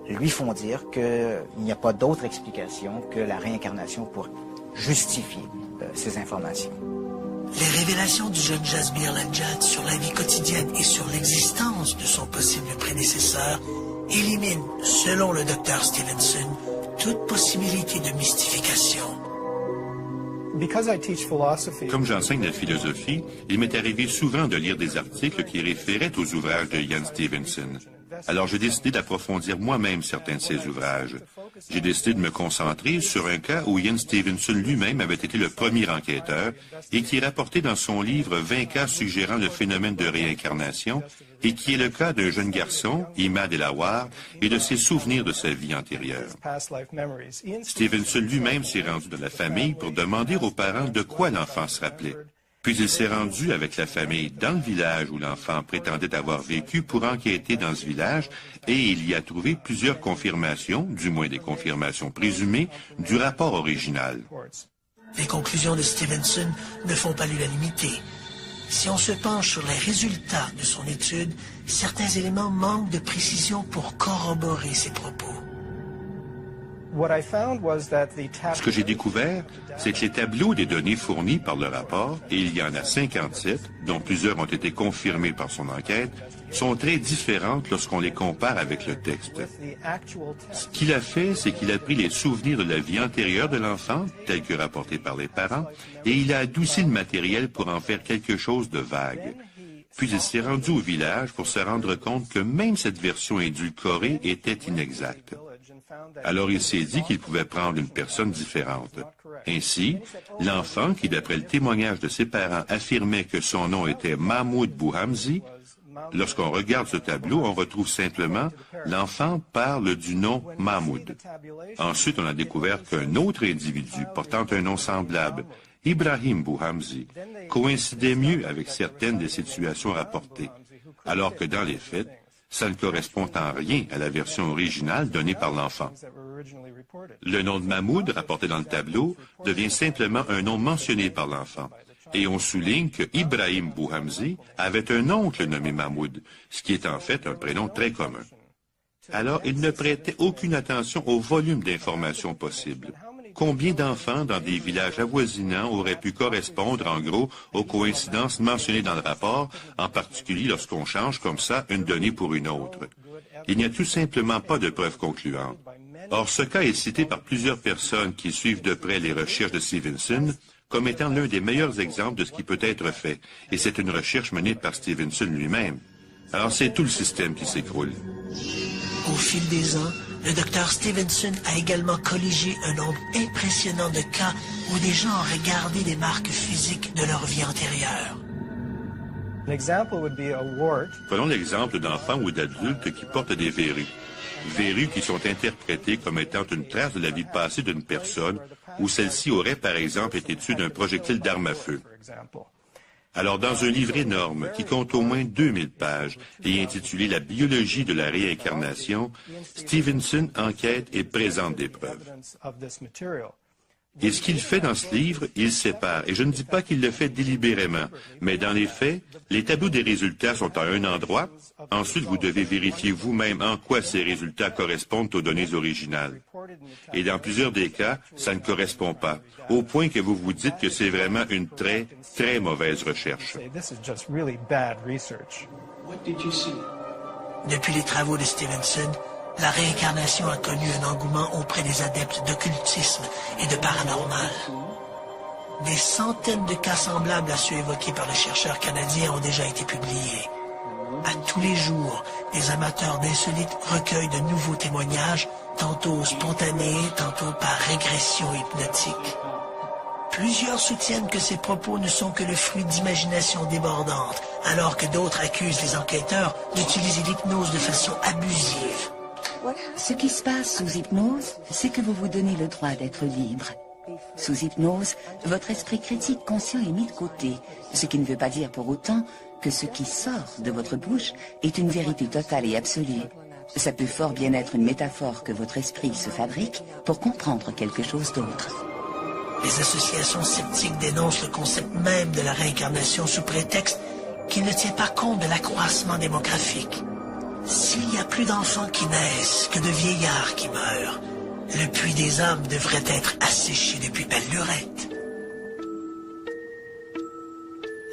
[SPEAKER 7] lui font dire qu'il n'y a pas d'autre explication que la réincarnation pour justifier ces informations.
[SPEAKER 1] Les révélations du jeune Jasbir Ladjat sur la vie quotidienne et sur l'existence de son possible prédécesseur éliminent, selon le docteur Stevenson, toute possibilité de mystification.
[SPEAKER 2] Comme j'enseigne la philosophie, il m'est arrivé souvent de lire des articles qui référaient aux ouvrages de Ian Stevenson. Alors j'ai décidé d'approfondir moi-même certains de ces ouvrages. J'ai décidé de me concentrer sur un cas où Ian Stevenson lui-même avait été le premier enquêteur et qui est rapporté dans son livre « 20 cas suggérant le phénomène de réincarnation » et qui est le cas d'un jeune garçon, Imad El-Awar, et de ses souvenirs de sa vie antérieure. Stevenson lui-même s'est rendu dans la famille pour demander aux parents de quoi l'enfant se rappelait. Puis il s'est rendu avec la famille dans le village où l'enfant prétendait avoir vécu pour enquêter dans ce village et il y a trouvé plusieurs confirmations, du moins des confirmations présumées, du rapport original.
[SPEAKER 1] Les conclusions de Stevenson ne font pas l'unanimité. Si on se penche sur les résultats de son étude, certains éléments manquent de précision pour corroborer ses propos.
[SPEAKER 2] Ce que j'ai découvert, c'est que les tableaux des données fournis par le rapport, et il y en a 57, dont plusieurs ont été confirmés par son enquête, sont très différentes lorsqu'on les compare avec le texte. Ce qu'il a fait, c'est qu'il a pris les souvenirs de la vie antérieure de l'enfant, tels que rapportés par les parents, et il a adouci le matériel pour en faire quelque chose de vague. Puis il s'est rendu au village pour se rendre compte que même cette version édulcorée était inexacte. Alors il s'est dit qu'il pouvait prendre une personne différente. Ainsi, l'enfant, qui d'après le témoignage de ses parents affirmait que son nom était Mahmoud Bouhamzi, lorsqu'on regarde ce tableau, on retrouve simplement l'enfant parle du nom Mahmoud. Ensuite, on a découvert qu'un autre individu portant un nom semblable, Ibrahim Bouhamzi, coïncidait mieux avec certaines des situations rapportées, alors que dans les faits, ça ne correspond en rien à la version originale donnée par l'enfant. Le nom de Mahmoud, rapporté dans le tableau, devient simplement un nom mentionné par l'enfant. Et on souligne que Ibrahim Bouhamzi avait un oncle nommé Mahmoud, ce qui est en fait un prénom très commun. Alors, il ne prêtait aucune attention au volume d'informations possibles. Combien d'enfants dans des villages avoisinants auraient pu correspondre, en gros, aux coïncidences mentionnées dans le rapport, en particulier lorsqu'on change comme ça une donnée pour une autre? Il n'y a tout simplement pas de preuves concluantes. Or, ce cas est cité par plusieurs personnes qui suivent de près les recherches de Stevenson comme étant l'un des meilleurs exemples de ce qui peut être fait, et c'est une recherche menée par Stevenson lui-même. Alors, c'est tout le système qui s'écroule.
[SPEAKER 1] Au fil des ans, le docteur Stevenson a également colligé un nombre impressionnant de cas où des gens ont regardé des marques physiques de leur vie antérieure.
[SPEAKER 2] Prenons l'exemple d'enfants ou d'adultes qui portent des verrues. Verrues qui sont interprétées comme étant une trace de la vie passée d'une personne où celle-ci aurait, par exemple, été tuée d'un projectile d'arme à feu. Alors, dans un livre énorme qui compte au moins 2000 pages et intitulé « La biologie de la réincarnation », Stevenson enquête et présente des preuves. Et ce qu'il fait dans ce livre, il sépare. Et je ne dis pas qu'il le fait délibérément, mais dans les faits, les tableaux des résultats sont à un endroit. Ensuite, vous devez vérifier vous-même en quoi ces résultats correspondent aux données originales. Et dans plusieurs des cas, ça ne correspond pas, au point que vous vous dites que c'est vraiment une très, très mauvaise recherche.
[SPEAKER 1] Depuis les travaux de Stevenson, la réincarnation a connu un engouement auprès des adeptes d'occultisme et de paranormal. Des centaines de cas semblables à ceux évoqués par le chercheur canadien ont déjà été publiés. À tous les jours, des amateurs d'insolites recueillent de nouveaux témoignages, tantôt spontanés, tantôt par régression hypnotique. Plusieurs soutiennent que ces propos ne sont que le fruit d'imagination débordante, alors que d'autres accusent les enquêteurs d'utiliser l'hypnose de façon abusive.
[SPEAKER 9] Ce qui se passe sous hypnose, c'est que vous vous donnez le droit d'être libre. Sous hypnose, votre esprit critique conscient est mis de côté, ce qui ne veut pas dire pour autant que ce qui sort de votre bouche est une vérité totale et absolue. Ça peut fort bien être une métaphore que votre esprit se fabrique pour comprendre quelque chose d'autre.
[SPEAKER 1] Les associations sceptiques dénoncent le concept même de la réincarnation sous prétexte qu'il ne tient pas compte de l'accroissement démographique. S'il y a plus d'enfants qui naissent que de vieillards qui meurent, le puits des âmes devrait être asséché depuis belle lurette.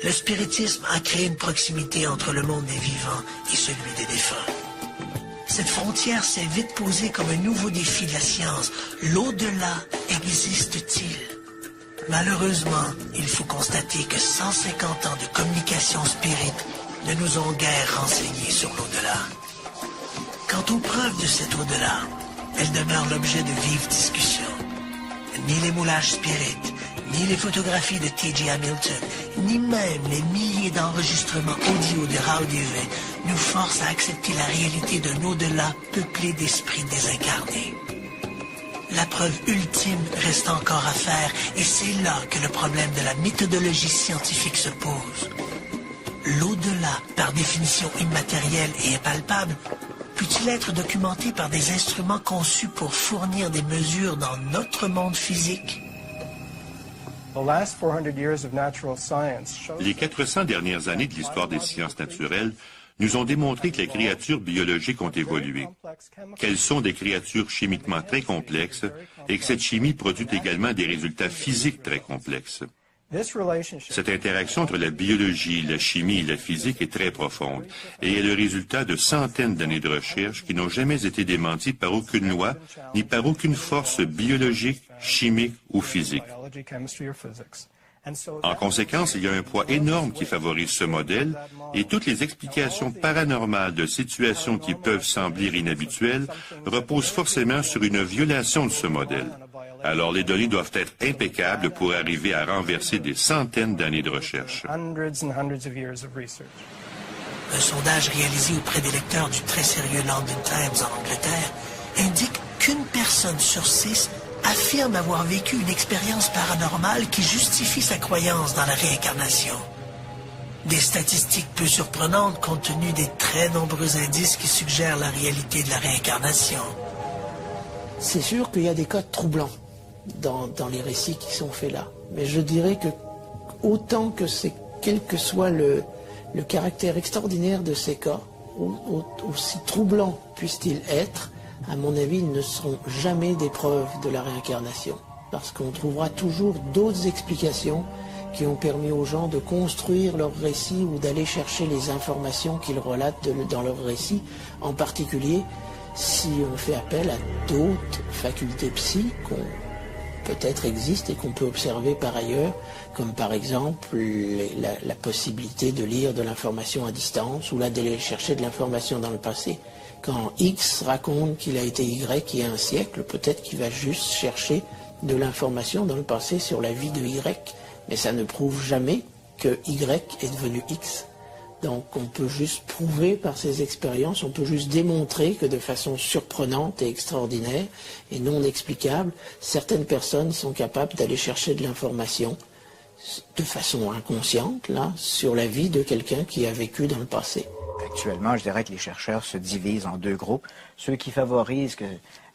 [SPEAKER 1] Le spiritisme a créé une proximité entre le monde des vivants et celui des défunts. Cette frontière s'est vite posée comme un nouveau défi de la science. L'au-delà existe-t-il? Malheureusement, il faut constater que 150 ans de communication spirite ne nous ont guère renseignés sur l'au-delà. Quant aux preuves de cet au-delà, elles demeurent l'objet de vives discussions. Ni les moulages spirites, ni les photographies de T.J. Hamilton, ni même les milliers d'enregistrements audio de Raoul Duvet nous forcent à accepter la réalité d'un au-delà peuplé d'esprits désincarnés. La preuve ultime reste encore à faire, et c'est là que le problème de la méthodologie scientifique se pose. L'au-delà, par définition immatériel et impalpable, peut-il être documenté par des instruments conçus pour fournir des mesures dans notre monde physique?
[SPEAKER 2] Les 400 dernières années de l'histoire des sciences naturelles nous ont démontré que les créatures biologiques ont évolué, qu'elles sont des créatures chimiquement très complexes et que cette chimie produit également des résultats physiques très complexes. Cette interaction entre la biologie, la chimie et la physique est très profonde et est le résultat de centaines d'années de recherche qui n'ont jamais été démenties par aucune loi ni par aucune force biologique, chimique ou physique. En conséquence, il y a un poids énorme qui favorise ce modèle et toutes les explications paranormales de situations qui peuvent sembler inhabituelles reposent forcément sur une violation de ce modèle. Alors les données doivent être impeccables pour arriver à renverser des centaines d'années de recherche.
[SPEAKER 1] Un sondage réalisé auprès des lecteurs du très sérieux London Times en Angleterre indique qu'une personne sur 6 affirme avoir vécu une expérience paranormale qui justifie sa croyance dans la réincarnation. Des statistiques peu surprenantes compte tenu des très nombreux indices qui suggèrent la réalité de la réincarnation.
[SPEAKER 8] C'est sûr qu'il y a des cas troublants dans les récits qui sont faits là. Mais je dirais que autant que c'est, quel que soit le caractère extraordinaire de ces cas, aussi troublants puissent-ils être, à mon avis, ils ne seront jamais des preuves de la réincarnation. Parce qu'on trouvera toujours d'autres explications qui ont permis aux gens de construire leur récit ou d'aller chercher les informations qu'ils relatent dans leur récit, en particulier si on fait appel à d'autres facultés psy qu'on peut-être existent et qu'on peut observer par ailleurs, comme par exemple la possibilité de lire de l'information à distance ou là d'aller chercher de l'information dans le passé. Quand X raconte qu'il a été Y il y a un siècle, peut-être qu'il va juste chercher de l'information dans le passé sur la vie de Y, mais ça ne prouve jamais que Y est devenu X. Donc on peut juste prouver par ces expériences, on peut juste démontrer que de façon surprenante et extraordinaire et non explicable, certaines personnes sont capables d'aller chercher de l'information de façon inconsciente, là, sur la vie de quelqu'un qui a vécu dans le passé.
[SPEAKER 7] Actuellement, je dirais que les chercheurs se divisent en deux groupes. Ceux qui favorisent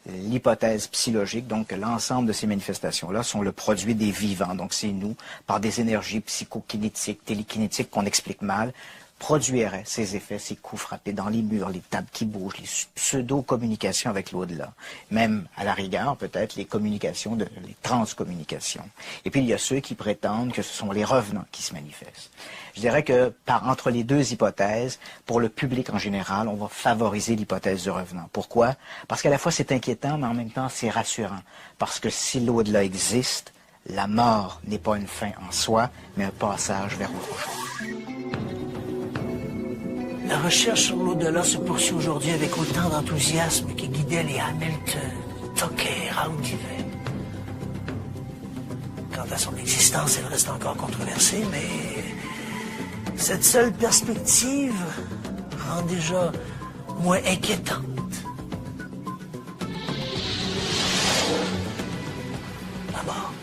[SPEAKER 7] l'hypothèse psychologique, donc que l'ensemble de ces manifestations-là sont le produit des vivants. Donc c'est nous, par des énergies psychokinétiques, télékinétiques qu'on explique mal, produirait ces effets, ces coups frappés dans les murs, les tables qui bougent, les pseudo-communications avec l'au-delà. Même, à la rigueur, peut-être, les communications, les transcommunications. Et puis, il y a ceux qui prétendent que ce sont les revenants qui se manifestent. Je dirais que, entre les deux hypothèses, pour le public en général, on va favoriser l'hypothèse du revenant. Pourquoi? Parce qu'à la fois, c'est inquiétant, mais en même temps, c'est rassurant. Parce que si l'au-delà existe, la mort n'est pas une fin en soi, mais un passage vers autre chose.
[SPEAKER 1] La recherche sur l'au-delà se poursuit aujourd'hui avec autant d'enthousiasme qui guidait les Hamilton, Tucker, Aldivet. Quant à son existence, elle reste encore controversée, mais cette seule perspective rend déjà moins inquiétante. La mort.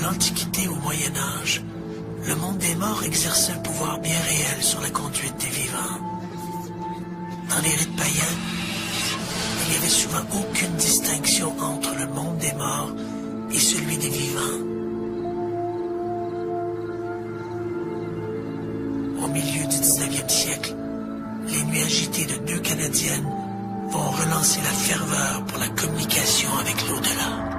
[SPEAKER 1] l'Antiquité au Moyen Âge, le monde des morts exerçait un pouvoir bien réel sur la conduite des vivants. Dans les rites païens, il n'y avait souvent aucune distinction entre le monde des morts et celui des vivants. Au milieu du 19e siècle, les nuits agitées de deux Canadiennes vont relancer la ferveur pour la communication avec l'au-delà.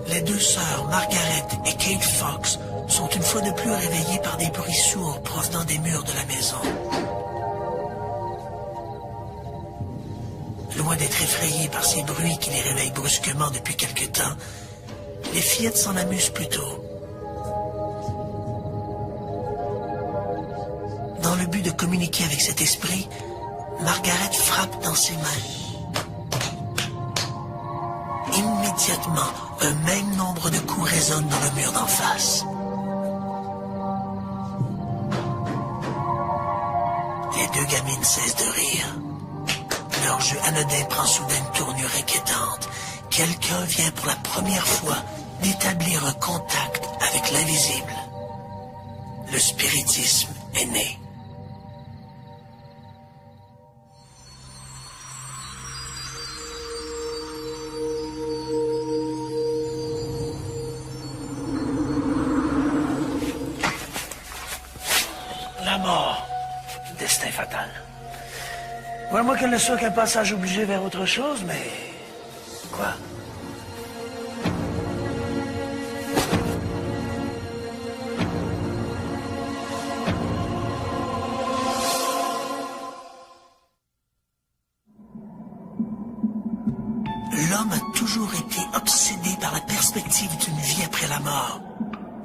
[SPEAKER 1] Les deux sœurs, Margaret et Kate Fox, sont une fois de plus réveillées par des bruits sourds provenant des murs de la maison. Loin d'être effrayées par ces bruits qui les réveillent brusquement depuis quelque temps, les fillettes s'en amusent plutôt. Dans le but de communiquer avec cet esprit, Margaret frappe dans ses mains. Immédiatement, un même nombre de coups résonnent dans le mur d'en face. Les deux gamines cessent de rire. Leur jeu anodin prend soudain une tournure inquiétante. Quelqu'un vient pour la première fois d'établir un contact avec l'invisible. Le spiritisme est né. destin fatal. Ouais, moi qu'elle ne soit qu'un passage obligé vers autre chose, mais... Quoi? L'homme a toujours été obsédé par la perspective d'une vie après la mort.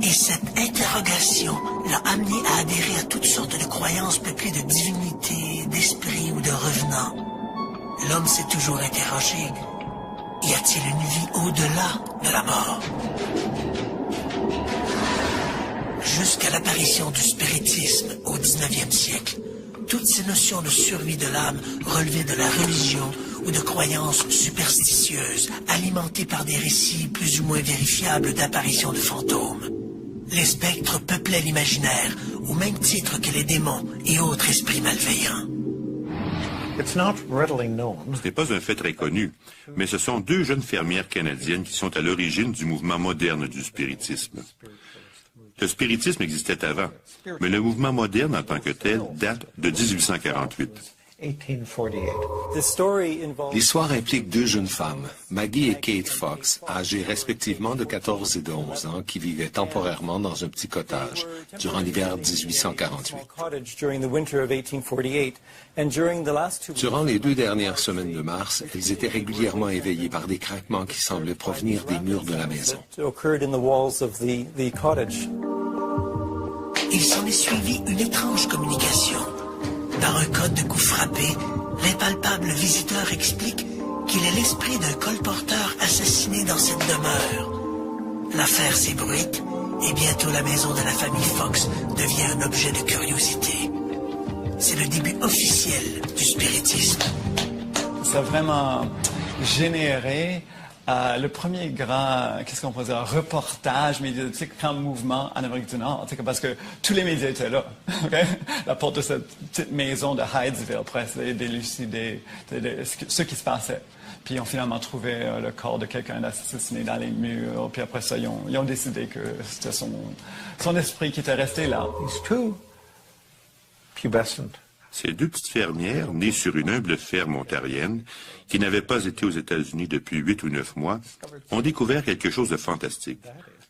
[SPEAKER 1] Et cette interrogation l'a amené à adhérer à toutes sortes de croyances peuplées de divinités, d'esprits ou de revenants. L'homme s'est toujours interrogé, y a-t-il une vie au-delà de la mort? Jusqu'à l'apparition du spiritisme au 19e siècle, toutes ces notions de survie de l'âme relevaient de la religion ou de croyances superstitieuses, alimentées par des récits plus ou moins vérifiables d'apparitions de fantômes. Les spectres peuplaient l'imaginaire, au même titre que les démons et autres esprits malveillants.
[SPEAKER 2] Ce n'est pas un fait très connu, mais ce sont deux jeunes fermières canadiennes qui sont à l'origine du mouvement moderne du spiritisme. Le spiritisme existait avant, mais le mouvement moderne en tant que tel date de 1848.
[SPEAKER 3] L'histoire implique deux jeunes femmes, Maggie et Kate Fox, âgées respectivement de 14 et de 11 ans, qui vivaient temporairement dans un petit cottage durant l'hiver 1848. Durant les 2 dernières semaines de mars, elles étaient régulièrement éveillées par des craquements qui semblaient provenir des murs de la maison.
[SPEAKER 1] Il s'en est suivi une étrange communication. Dans un code de coups frappés, l'impalpable visiteur explique qu'il est l'esprit d'un colporteur assassiné dans cette demeure. L'affaire s'ébruite et bientôt la maison de la famille Fox devient un objet de curiosité. C'est le début officiel du spiritisme.
[SPEAKER 4] Ça a vraiment généré le premier grand, qu'est-ce qu'on peut dire, reportage médiatique, grand mouvement en Amérique du Nord, parce que tous les médias étaient là. Okay? La porte de cette petite maison de Hydesville, presque, d'élucider ce qui se passait. Puis ils ont finalement trouvé le corps de quelqu'un assassiné dans les murs. Puis après ça, ils ont décidé que c'était son esprit qui était resté là.
[SPEAKER 2] Ces deux petites fermières, nées sur une humble ferme ontarienne, qui n'avaient pas été aux États-Unis depuis 8 ou 9 mois, ont découvert quelque chose de fantastique.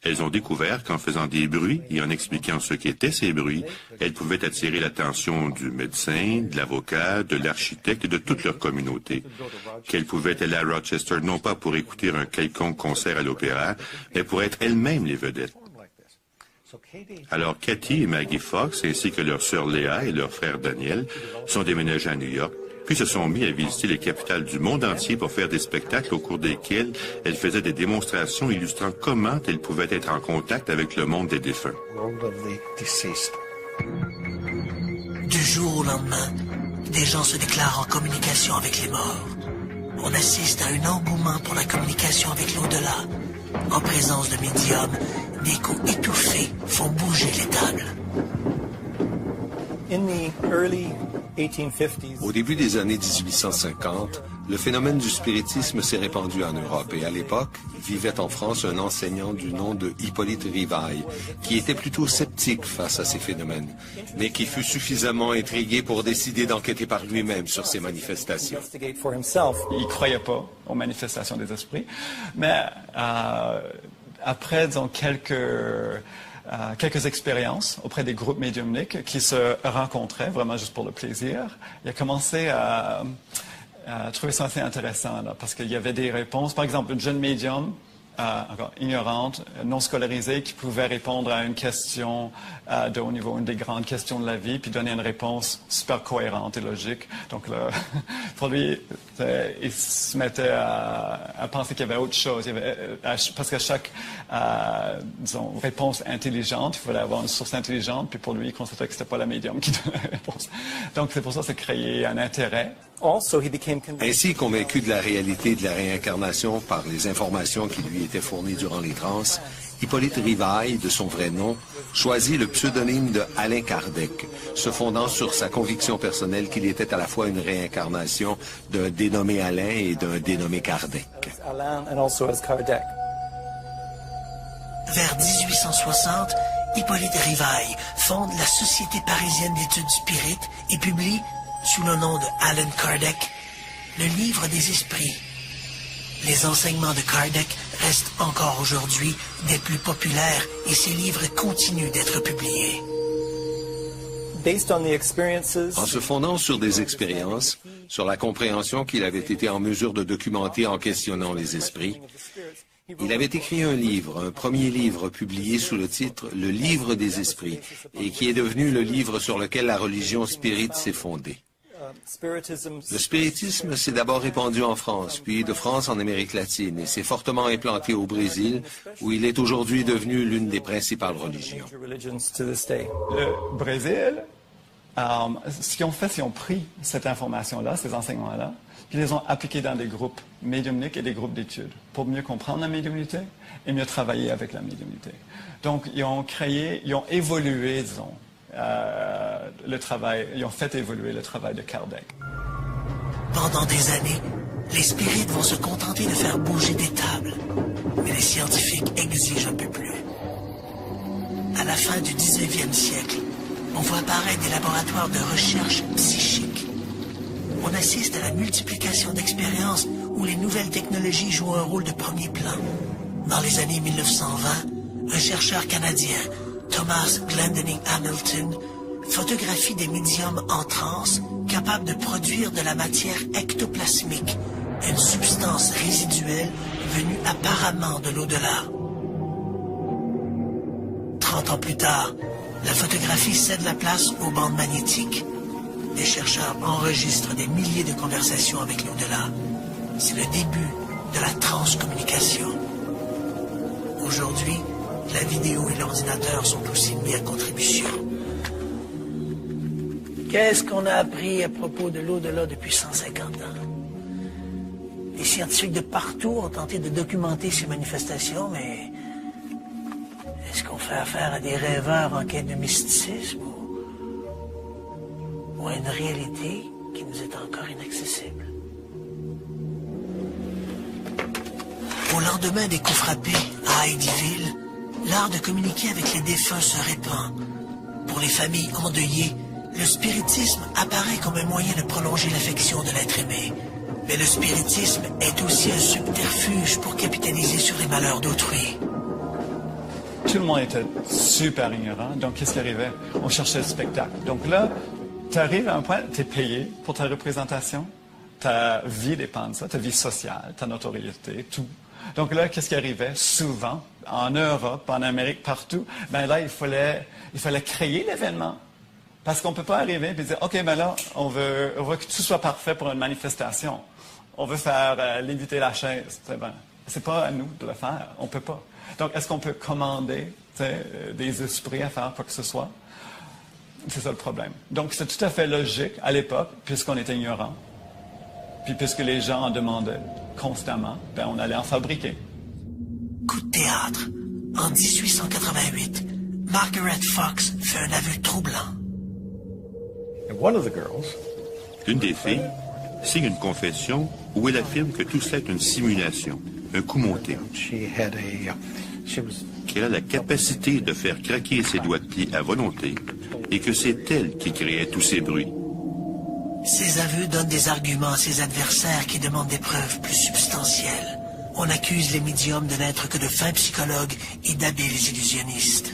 [SPEAKER 2] Elles ont découvert qu'en faisant des bruits et en expliquant ce qu'étaient ces bruits, elles pouvaient attirer l'attention du médecin, de l'avocat, de l'architecte et de toute leur communauté. Qu'elles pouvaient aller à Rochester non pas pour écouter un quelconque concert à l'opéra, mais pour être elles-mêmes les vedettes. Alors Cathy et Maggie Fox, ainsi que leur sœur Léa et leur frère Daniel, sont déménagés à New York, puis se sont mis à visiter les capitales du monde entier pour faire des spectacles au cours desquels elles faisaient des démonstrations illustrant comment elles pouvaient être en contact avec le monde des défunts.
[SPEAKER 1] Du jour au lendemain, des gens se déclarent en communication avec les morts. On assiste à un engouement pour la communication avec l'au-delà. En présence de médiums, des coups étouffés font bouger les tables.
[SPEAKER 3] Au début des années 1850, le phénomène du spiritisme s'est répandu en Europe et à l'époque, vivait en France un enseignant du nom de Hippolyte Rivail, qui était plutôt sceptique face à ces phénomènes, mais qui fut suffisamment intrigué pour décider d'enquêter par lui-même sur ces manifestations.
[SPEAKER 4] Il ne croyait pas aux manifestations des esprits, mais après, disons, quelques expériences auprès des groupes médiumniques qui se rencontraient vraiment juste pour le plaisir, il a commencé à trouver ça assez intéressant, là, parce qu'il y avait des réponses. Par exemple, une jeune médium, encore ignorante, non scolarisée, qui pouvait répondre à une question de haut niveau, une des grandes questions de la vie, puis donner une réponse super cohérente et logique. Donc, là, pour lui, il se mettait à penser qu'il y avait autre chose. Parce qu'à chaque disons, réponse intelligente, il fallait avoir une source intelligente, puis pour lui, il constatait que ce n'était pas la médium qui donnait la réponse. Donc, c'est pour ça que ça créé un intérêt.
[SPEAKER 3] Ainsi, convaincu de la réalité de la réincarnation par les informations qui lui étaient fournies durant les transes, Hippolyte Rivail, de son vrai nom, choisit le pseudonyme de Alain Kardec, se fondant sur sa conviction personnelle qu'il était à la fois une réincarnation d'un dénommé Alain et d'un dénommé Kardec.
[SPEAKER 1] Vers 1860, Hippolyte Rivail fonde la Société parisienne d'études spirites et publie, sous le nom de Allan Kardec, le livre des esprits. Les enseignements de Kardec restent encore aujourd'hui des plus populaires et ses livres continuent d'être publiés.
[SPEAKER 3] En se fondant sur des expériences, sur la compréhension qu'il avait été en mesure de documenter en questionnant les esprits, il avait écrit un livre, un premier livre publié sous le titre « Le livre des esprits » et qui est devenu le livre sur lequel la religion spirite s'est fondée. Le spiritisme s'est d'abord répandu en France, puis de France en Amérique latine et s'est fortement implanté au Brésil, où il est aujourd'hui devenu l'une des principales religions.
[SPEAKER 4] Le Brésil, ce qu'ils ont fait, c'est qu'ils ont pris cette information-là, ces enseignements-là, puis ils les ont appliqués dans des groupes médiumniques et des groupes d'études pour mieux comprendre la médiumnité et mieux travailler avec la médiumnité. Donc, ils ont évolué, disons, le travail, ils ont fait évoluer le travail de Kardec.
[SPEAKER 1] Pendant des années, les spirites vont se contenter de faire bouger des tables, mais les scientifiques exigent un peu plus. À la fin du 19e siècle, on voit apparaître des laboratoires de recherche psychique. On assiste à la multiplication d'expériences où les nouvelles technologies jouent un rôle de premier plan. Dans les années 1920, un chercheur canadien, Thomas Glendinning Hamilton, photographie des médiums en transe capables de produire de la matière ectoplasmique, une substance résiduelle venue apparemment de l'au-delà. 30 ans plus tard, la photographie cède la place aux bandes magnétiques. Les chercheurs enregistrent des milliers de conversations avec l'au-delà. C'est le début de la transcommunication. Aujourd'hui, la vidéo et l'ordinateur sont aussi mis à contribution. Qu'est-ce qu'on a appris à propos de l'au-delà depuis 150 ans? Les scientifiques de partout ont tenté de documenter ces manifestations, mais est-ce qu'on fait affaire à des rêveurs en quête de mysticisme ou à une réalité qui nous est encore inaccessible? Au lendemain des coups frappés à Heidyville, l'art de communiquer avec les défunts se répand. Pour les familles endeuillées, le spiritisme apparaît comme un moyen de prolonger l'affection de l'être aimé. Mais le spiritisme est aussi un subterfuge pour capitaliser sur les malheurs d'autrui.
[SPEAKER 4] Tout le monde était super ignorant, donc qu'est-ce qui arrivait? On cherchait le spectacle. Donc là, tu arrives à un point, tu es payé pour ta représentation, ta vie dépend de ça, ta vie sociale, ta notoriété, tout. Donc là, qu'est-ce qui arrivait? Souvent, en Europe, en Amérique, partout, ben là, il fallait créer l'événement. Parce qu'on ne peut pas arriver et dire, OK, ben là, on veut que tout soit parfait pour une manifestation. On veut faire léviter la chaise. C'est pas à nous de le faire. On ne peut pas. Donc, est-ce qu'on peut commander des esprits à faire quoi que ce soit? C'est ça le problème. Donc, c'est tout à fait logique à l'époque, puisqu'on était ignorant. Puis puisque les gens en demandaient constamment, ben on allait en fabriquer.
[SPEAKER 1] Coup de théâtre. En 1888, Margaret Fox fait un aveu troublant.
[SPEAKER 2] L'une des filles signe une confession où elle affirme que tout cela est une simulation, un coup monté. Qu'elle a la capacité de faire craquer ses doigts de pied à volonté et que c'est elle qui créait tous ces bruits.
[SPEAKER 1] Ces aveux donnent des arguments à ses adversaires qui demandent des preuves plus substantielles. On accuse les médiums de n'être que de fins psychologues et d'habiles illusionnistes.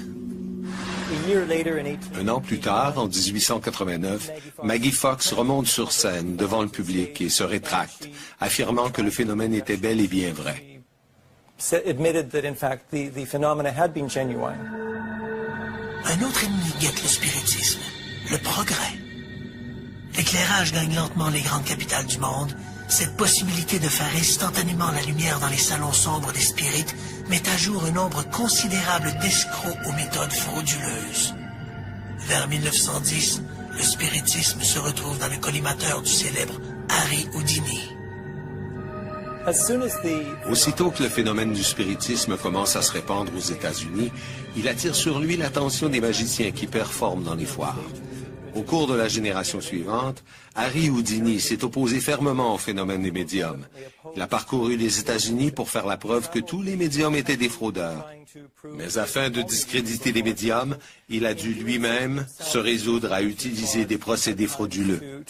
[SPEAKER 3] Un an plus tard, en 1889, Maggie Fox remonte sur scène devant le public et se rétracte, affirmant que le phénomène était bel et bien vrai.
[SPEAKER 1] Un autre ennemi guette le spiritisme, le progrès. L'éclairage gagne lentement les grandes capitales du monde. Cette possibilité de faire instantanément la lumière dans les salons sombres des spirites met à jour un nombre considérable d'escrocs aux méthodes frauduleuses. Vers 1910, le spiritisme se retrouve dans le collimateur du célèbre Harry Houdini.
[SPEAKER 3] Aussitôt que le phénomène du spiritisme commence à se répandre aux États-Unis, il attire sur lui l'attention des magiciens qui performent dans les foires. Au cours de la génération suivante, Harry Houdini s'est opposé fermement au phénomène des médiums. Il a parcouru les États-Unis pour faire la preuve que tous les médiums étaient des fraudeurs. Mais afin de discréditer les médiums, il a dû lui-même se résoudre à utiliser des procédés frauduleux.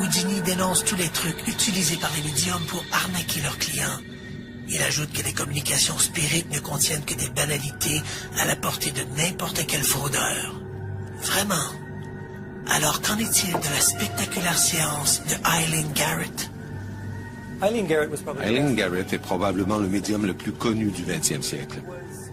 [SPEAKER 1] Houdini dénonce tous les trucs utilisés par les médiums pour arnaquer leurs clients. Il ajoute que les communications spirites ne contiennent que des banalités à la portée de n'importe quel fraudeur. Vraiment. Alors qu'en est-il de la spectaculaire séance de Eileen Garrett?
[SPEAKER 3] Eileen Garrett est probablement le médium le plus connu du 20e siècle.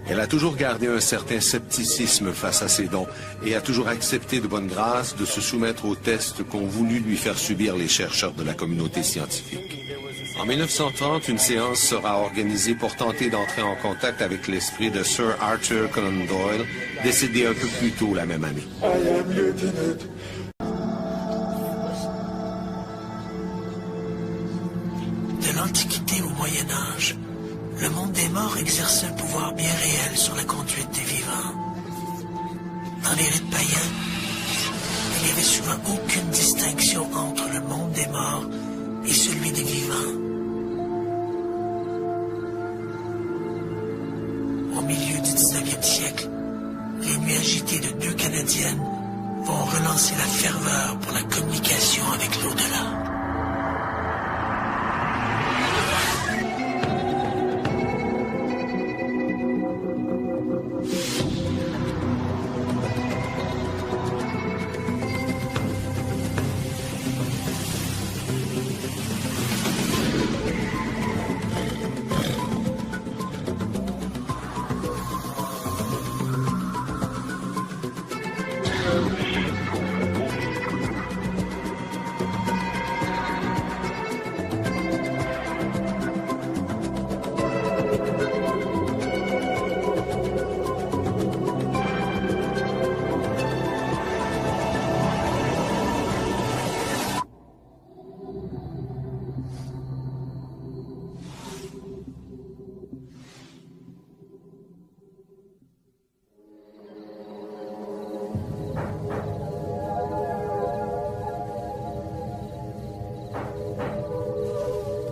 [SPEAKER 3] Elle a toujours gardé un certain scepticisme face à ses dons et a toujours accepté de bonne grâce de se soumettre aux tests qu'ont voulu lui faire subir les chercheurs de la communauté scientifique. En 1930, une séance sera organisée pour tenter d'entrer en contact avec l'esprit de Sir Arthur Conan Doyle, décédé un peu plus tôt la même année.
[SPEAKER 1] De l'Antiquité au Moyen Âge, le monde des morts exerçait un pouvoir bien réel sur la conduite des vivants. Dans les rites païens, il n'y avait souvent aucune distinction entre le monde des morts et celui des vivants. Au milieu du 19e siècle, les nuits agitées de deux Canadiennes vont relancer la ferveur pour la communication avec l'au-delà.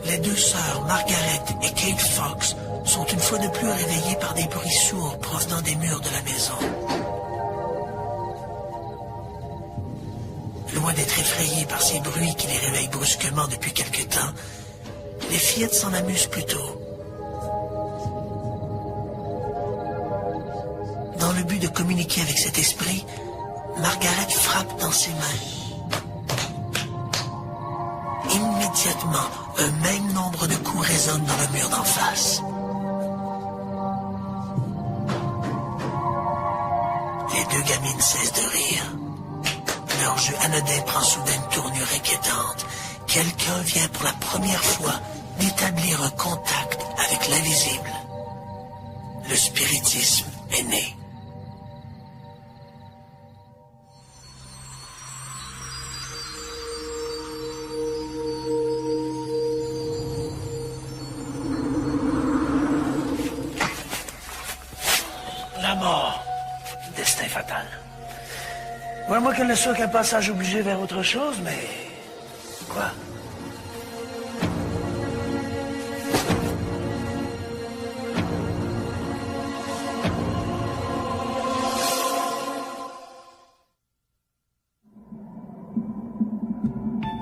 [SPEAKER 1] Les deux sœurs, Margaret et Kate Fox, sont une fois de plus réveillées par des bruits sourds provenant des murs de la maison. Loin d'être effrayées par ces bruits qui les réveillent brusquement depuis quelque temps, les fillettes s'en amusent plutôt. Dans le but de communiquer avec cet esprit, Margaret frappe dans ses mains. Immédiatement, un même nombre de coups résonnent dans le mur d'en face. Les deux gamines cessent de rire. Leur jeu anodin prend soudain une tournure inquiétante. Quelqu'un vient pour la première fois d'établir un contact avec l'invisible. Le spiritisme est né. La mort. Destin fatal. Moi qu'elle ne soit qu'un passage obligé vers autre chose, mais... Quoi?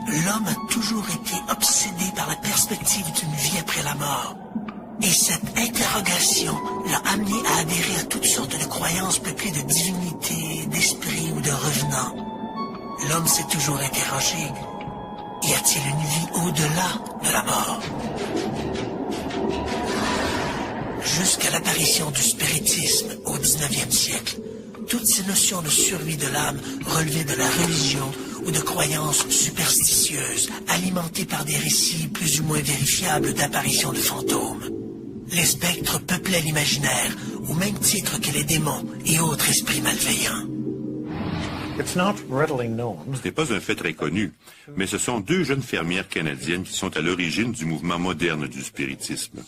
[SPEAKER 1] L'homme a toujours été obsédé par la perspective d'une vie après la mort. Et cette interrogation l'a amené à adhérer à toutes sortes de croyances peuplées de divinités, d'esprits ou de revenants. L'homme s'est toujours interrogé, y a-t-il une vie au-delà de la mort? Jusqu'à l'apparition du spiritisme au 19e siècle, toutes ces notions de survie de l'âme relevaient de la religion ou de croyances superstitieuses, alimentées par des récits plus ou moins vérifiables d'apparitions de fantômes. Les spectres peuplaient l'imaginaire, au même titre que les démons et autres esprits malveillants.
[SPEAKER 2] Ce n'est pas un fait très connu, mais ce sont deux jeunes fermières canadiennes qui sont à l'origine du mouvement moderne du spiritisme.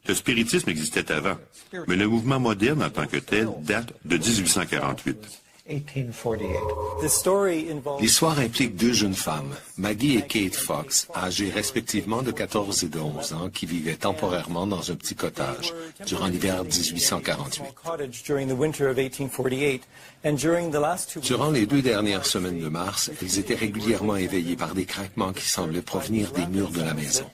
[SPEAKER 2] Le spiritisme existait avant, mais le mouvement moderne en tant que tel date de 1848.
[SPEAKER 5] 1848.
[SPEAKER 3] L'histoire implique deux jeunes femmes, Maggie et Kate Fox, âgées respectivement de 14 et de 11 ans, qui vivaient temporairement dans un petit cottage durant l'hiver 1848. Durant les 2 dernières semaines de mars, elles étaient régulièrement éveillées par des craquements qui semblaient provenir des murs de la maison.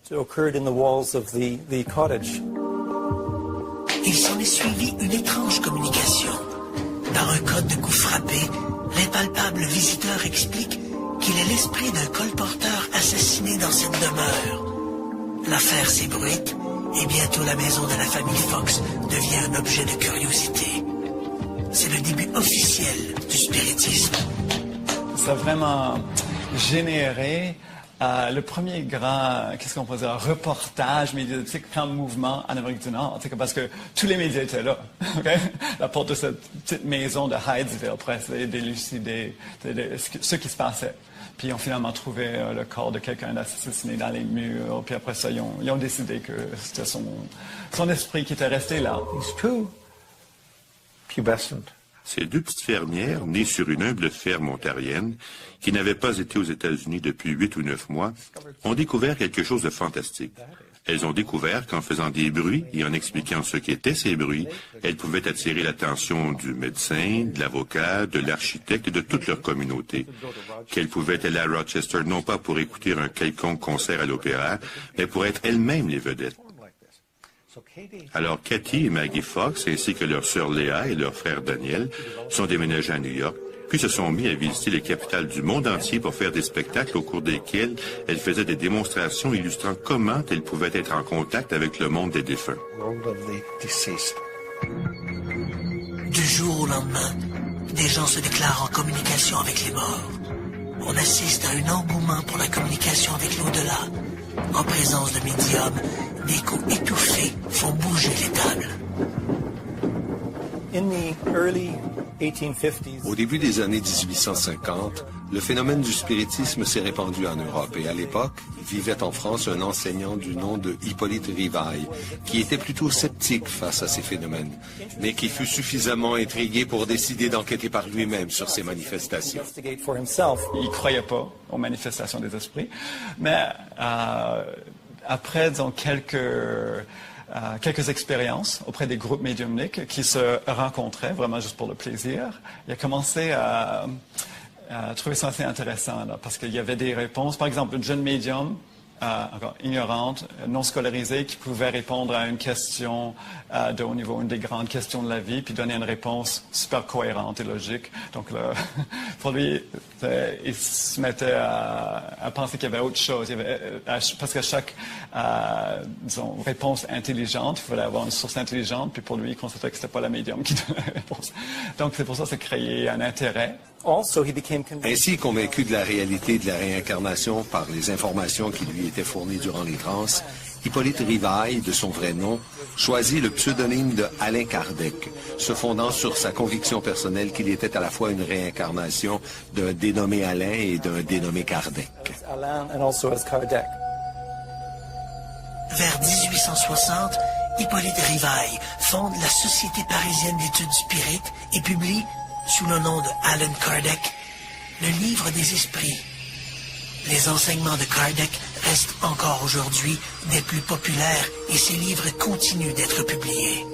[SPEAKER 1] Il s'en est suivi une étrange communication. Par un code de coup frappé, l'impalpable visiteur explique qu'il est l'esprit d'un colporteur assassiné dans cette demeure. L'affaire s'ébruite et bientôt la maison de la famille Fox devient un objet de curiosité. C'est le début officiel du spiritisme.
[SPEAKER 4] Ça a vraiment généré le premier grand, qu'est-ce qu'on peut dire, reportage médiatique en mouvement en Amérique du Nord, parce que tous les médias étaient là. Okay? La porte de cette petite maison de Hydesville pour essayer d'élucider ce qui se passait. Puis ils ont finalement trouvé le corps de quelqu'un assassiné dans les murs. Puis après ça, ils ont décidé que c'était son esprit qui était resté là.
[SPEAKER 5] These two pubescent
[SPEAKER 2] Ces 2 petites fermières, nées sur une humble ferme ontarienne, qui n'avaient pas été aux États-Unis depuis 8 ou 9 mois, ont découvert quelque chose de fantastique. Elles ont découvert qu'en faisant des bruits et en expliquant ce qu'étaient ces bruits, elles pouvaient attirer l'attention du médecin, de l'avocat, de l'architecte et de toute leur communauté. Qu'elles pouvaient aller à Rochester non pas pour écouter un quelconque concert à l'opéra, mais pour être elles-mêmes les vedettes. Alors Cathy et Maggie Fox, ainsi que leur sœur Léa et leur frère Daniel, sont déménagés à New York, puis se sont mis à visiter les capitales du monde entier pour faire des spectacles au cours desquels elles faisaient des démonstrations illustrant comment elles pouvaient être en contact avec le monde des défunts.
[SPEAKER 1] Du jour au lendemain, des gens se déclarent en communication avec les morts. On assiste à un engouement pour la communication avec l'au-delà. En présence de médiums, des coups étouffés font bouger les tables.
[SPEAKER 3] Au début des années 1850, le phénomène du spiritisme s'est répandu en Europe et à l'époque, vivait en France un enseignant du nom de Hippolyte Rivail, qui était plutôt sceptique face à ces phénomènes, mais qui fut suffisamment intrigué pour décider d'enquêter par lui-même sur ces manifestations.
[SPEAKER 4] Il ne croyait pas aux manifestations des esprits, mais après, disons, quelques expériences auprès des groupes médiumniques qui se rencontraient vraiment juste pour le plaisir, il a commencé à trouver ça assez intéressant, là, parce qu'il y avait des réponses. Par exemple, une jeune médium, encore ignorante, non scolarisée, qui pouvait répondre à une question de haut niveau, une des grandes questions de la vie, puis donner une réponse super cohérente et logique. Donc, là, pour lui, il se mettait à penser qu'il y avait autre chose. Parce qu'à chaque disons, réponse intelligente, il fallait avoir une source intelligente, puis pour lui, il constatait que ce n'était pas la médium qui donnait la réponse. Donc, c'est pour ça que ça créait un intérêt.
[SPEAKER 3] Ainsi, convaincu de la réalité de la réincarnation par les informations qui lui étaient fournies durant les transes, Hippolyte Rivail, de son vrai nom, choisit le pseudonyme de Alain Kardec, se fondant sur sa conviction personnelle qu'il était à la fois une réincarnation d'un dénommé Alain et d'un dénommé Kardec.
[SPEAKER 1] Vers 1860, Hippolyte Rivail fonde la Société parisienne d'études spirites et publie, sous le nom de Allan Kardec, le livre des esprits. Les enseignements de Kardec restent encore aujourd'hui des plus populaires et ses livres continuent d'être publiés.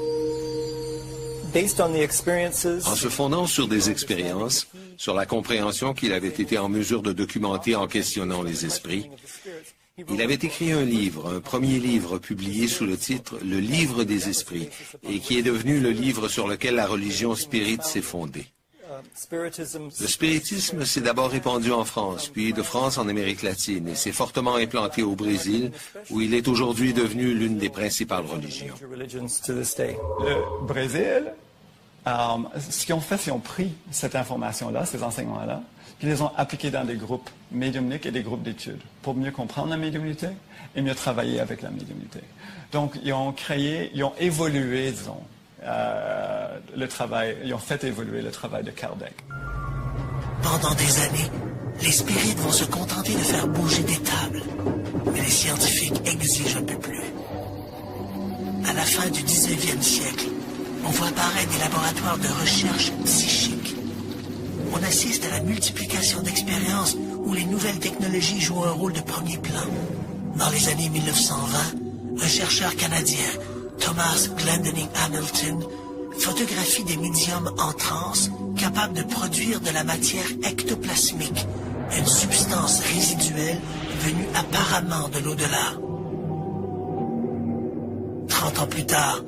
[SPEAKER 3] En se fondant sur des expériences, sur la compréhension qu'il avait été en mesure de documenter en questionnant les esprits, il avait écrit un livre, un premier livre publié sous le titre « Le livre des esprits » et qui est devenu le livre sur lequel la religion spirite s'est fondée. Le spiritisme s'est d'abord répandu en France, puis de France en Amérique latine, et s'est fortement implanté au Brésil, où il est aujourd'hui devenu l'une des principales religions.
[SPEAKER 4] Le Brésil, ce qu'ils ont fait, c'est qu'ils ont pris cette information-là, ces enseignements-là, puis ils les ont appliqués dans des groupes médiumniques et des groupes d'études, pour mieux comprendre la médiumnité et mieux travailler avec la médiumnité. Donc, ils ont évolué, disons, le travail, ils ont fait évoluer le travail de Kardec.
[SPEAKER 1] Pendant des années, les spirites vont se contenter de faire bouger des tables, mais les scientifiques exigent un peu plus. À la fin du 19e siècle, on voit apparaître des laboratoires de recherche psychique. on assiste à la multiplication d'expériences où les nouvelles technologies jouent un rôle de premier plan. Dans les années 1920, un chercheur canadien, Thomas Glendinning Hamilton, photographie des médiums en transe capables de produire de la matière ectoplasmique, une substance résiduelle venue apparemment de l'au-delà. 30 ans plus tard,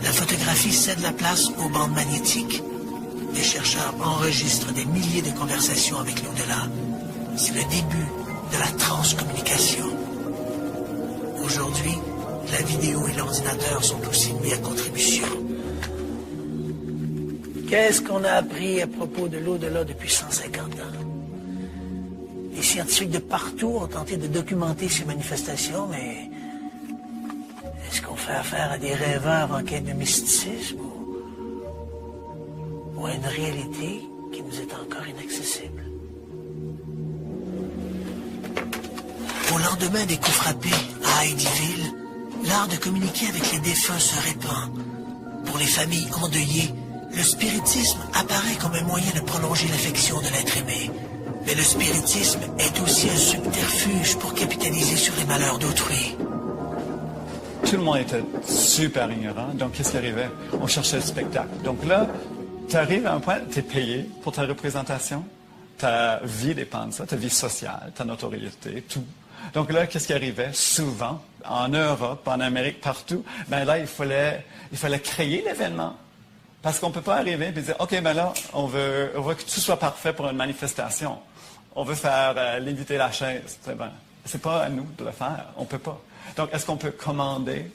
[SPEAKER 1] la photographie cède la place aux bandes magnétiques. Les chercheurs enregistrent des milliers de conversations avec l'au-delà. C'est le début de la transcommunication. Aujourd'hui, la vidéo et l'ordinateur sont aussi mis à contribution. Qu'est-ce qu'on a appris à propos de l'au-delà depuis 150 ans? Les scientifiques de partout ont tenté de documenter ces manifestations, mais est-ce qu'on fait affaire à des rêveurs en quête de mysticisme ou à une réalité qui nous est encore inaccessible? Au lendemain des coups frappés à Heidyville, l'art de communiquer avec les défunts se répand. Pour les familles endeuillées, le spiritisme apparaît comme un moyen de prolonger l'affection de l'être aimé. Mais le spiritisme est aussi un subterfuge pour capitaliser sur les malheurs d'autrui.
[SPEAKER 4] Tout le monde était super ignorant, donc qu'est-ce qui arrivait? On cherchait le spectacle. Donc là, tu arrives à un point, tu es payé pour ta représentation, ta vie dépend de ça, ta vie sociale, ta notoriété, tout. Donc là, qu'est-ce qui arrivait? Souvent, en Europe, en Amérique, partout, ben là, il fallait créer l'événement. Parce qu'on ne peut pas arriver et dire, OK, ben là, on veut que tout soit parfait pour une manifestation. On veut faire léviter la chaise. C'est pas à nous de le faire. On ne peut pas. Donc, est-ce qu'on peut commander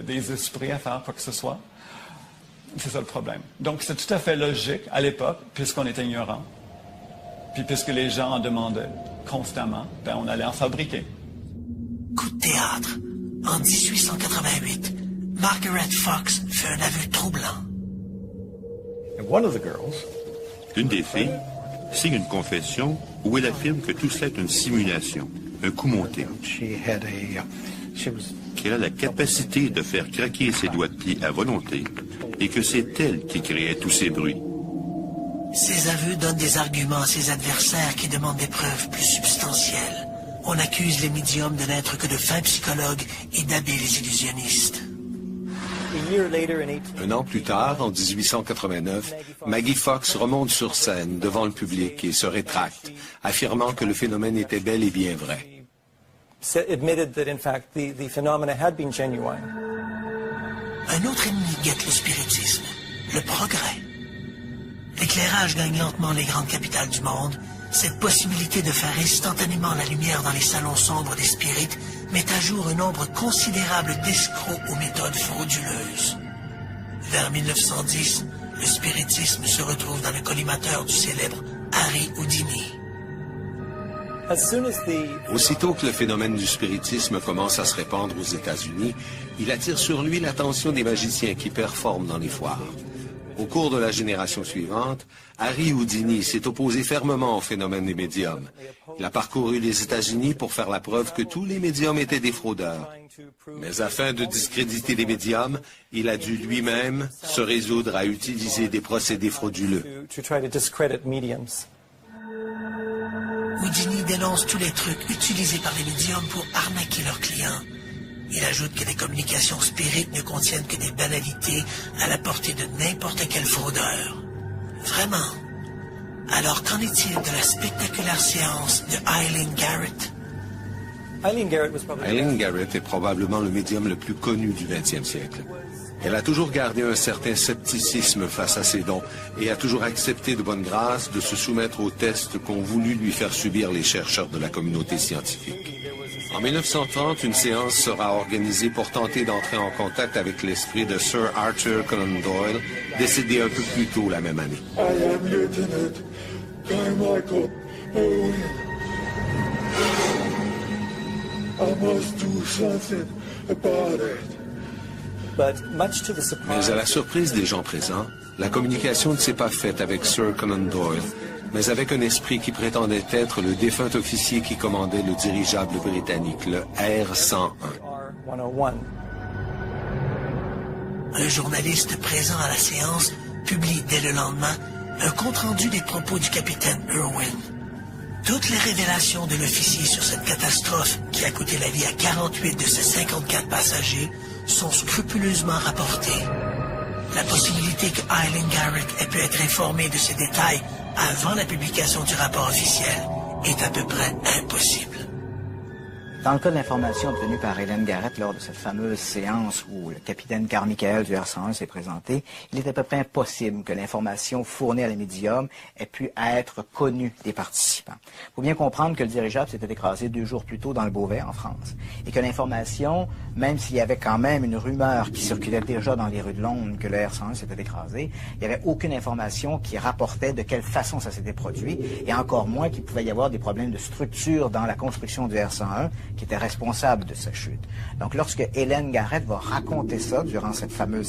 [SPEAKER 4] des esprits à faire quoi que ce soit? C'est ça le problème. Donc, c'est tout à fait logique à l'époque, puisqu'on était ignorant. Puis puisque les gens en demandaient constamment, ben on allait en fabriquer.
[SPEAKER 1] Coup de théâtre. En 1888, Margaret Fox fait un aveu troublant.
[SPEAKER 2] L'une des filles signe une confession où elle affirme que tout cela est une simulation, un coup monté. Qu'elle a la capacité de faire craquer ses doigts de pied à volonté et que c'est elle qui créait tous ces bruits.
[SPEAKER 1] Ces aveux donnent des arguments à ses adversaires qui demandent des preuves plus substantielles. On accuse les médiums de n'être que de fins psychologues et d'habiles illusionnistes.
[SPEAKER 3] Un an plus tard, en 1889, Maggie Fox remonte sur scène devant le public et se rétracte, affirmant que le phénomène était bel et bien vrai.
[SPEAKER 1] Un autre ennemi guette le spiritisme, le progrès. L'éclairage gagne lentement les grandes capitales du monde. Cette possibilité de faire instantanément la lumière dans les salons sombres des spirites met à jour un nombre considérable d'escrocs aux méthodes frauduleuses. Vers 1910, le spiritisme se retrouve dans le collimateur du célèbre Harry Houdini.
[SPEAKER 3] Aussitôt que le phénomène du spiritisme commence à se répandre aux États-Unis, il attire sur lui l'attention des magiciens qui performent dans les foires. Au cours de la génération suivante, Harry Houdini s'est opposé fermement au phénomène des médiums. Il a parcouru les États-Unis pour faire la preuve que tous les médiums étaient des fraudeurs. Mais afin de discréditer les médiums, il a dû lui-même se résoudre à utiliser des procédés frauduleux.
[SPEAKER 1] Houdini dénonce tous les trucs utilisés par les médiums pour arnaquer leurs clients. Il ajoute que les communications spirites ne contiennent que des banalités à la portée de n'importe quel fraudeur. Vraiment. Alors qu'en est-il de la spectaculaire séance de Eileen Garrett?
[SPEAKER 3] Eileen Garrett est probablement le médium le plus connu du 20e siècle. Elle a toujours gardé un certain scepticisme face à ses dons et a toujours accepté de bonne grâce de se soumettre aux tests qu'ont voulu lui faire subir les chercheurs de la communauté scientifique. En 1930, une séance sera organisée pour tenter d'entrer en contact avec l'esprit de Sir Arthur Conan Doyle, décédé un peu plus tôt la même année.
[SPEAKER 6] I am Lieutenant Carmichael Owen. I must do something about it.
[SPEAKER 3] Mais à la surprise des gens présents, la communication ne s'est pas faite avec Sir Conan Doyle, mais avec un esprit qui prétendait être le défunt officier qui commandait le dirigeable britannique, le R-101.
[SPEAKER 1] Un journaliste présent à la séance publie dès le lendemain un compte-rendu des propos du capitaine Irwin. Toutes les révélations de l'officier sur cette catastrophe qui a coûté la vie à 48 de ses 54 passagers sont scrupuleusement rapportées. La possibilité que Eileen Garrett ait pu être informée de ces détails avant la publication du rapport officiel est à peu près impossible.
[SPEAKER 7] Dans le cas de l'information obtenue par Eileen Garrett lors de cette fameuse séance où le capitaine Carmichael du R-101 s'est présenté, il est à peu près impossible que l'information fournie à la médium ait pu être connue des participants. Il faut bien comprendre que le dirigeable s'était écrasé 2 jours plus tôt dans le Beauvais, en France, et que l'information, même s'il y avait quand même une rumeur qui circulait déjà dans les rues de Londres que le R-101 s'était écrasé, il n'y avait aucune information qui rapportait de quelle façon ça s'était produit, et encore moins qu'il pouvait y avoir des problèmes de structure dans la construction du R-101, qui était responsable de sa chute. Donc, lorsque Eileen Garrett va raconter ça durant cette fameuse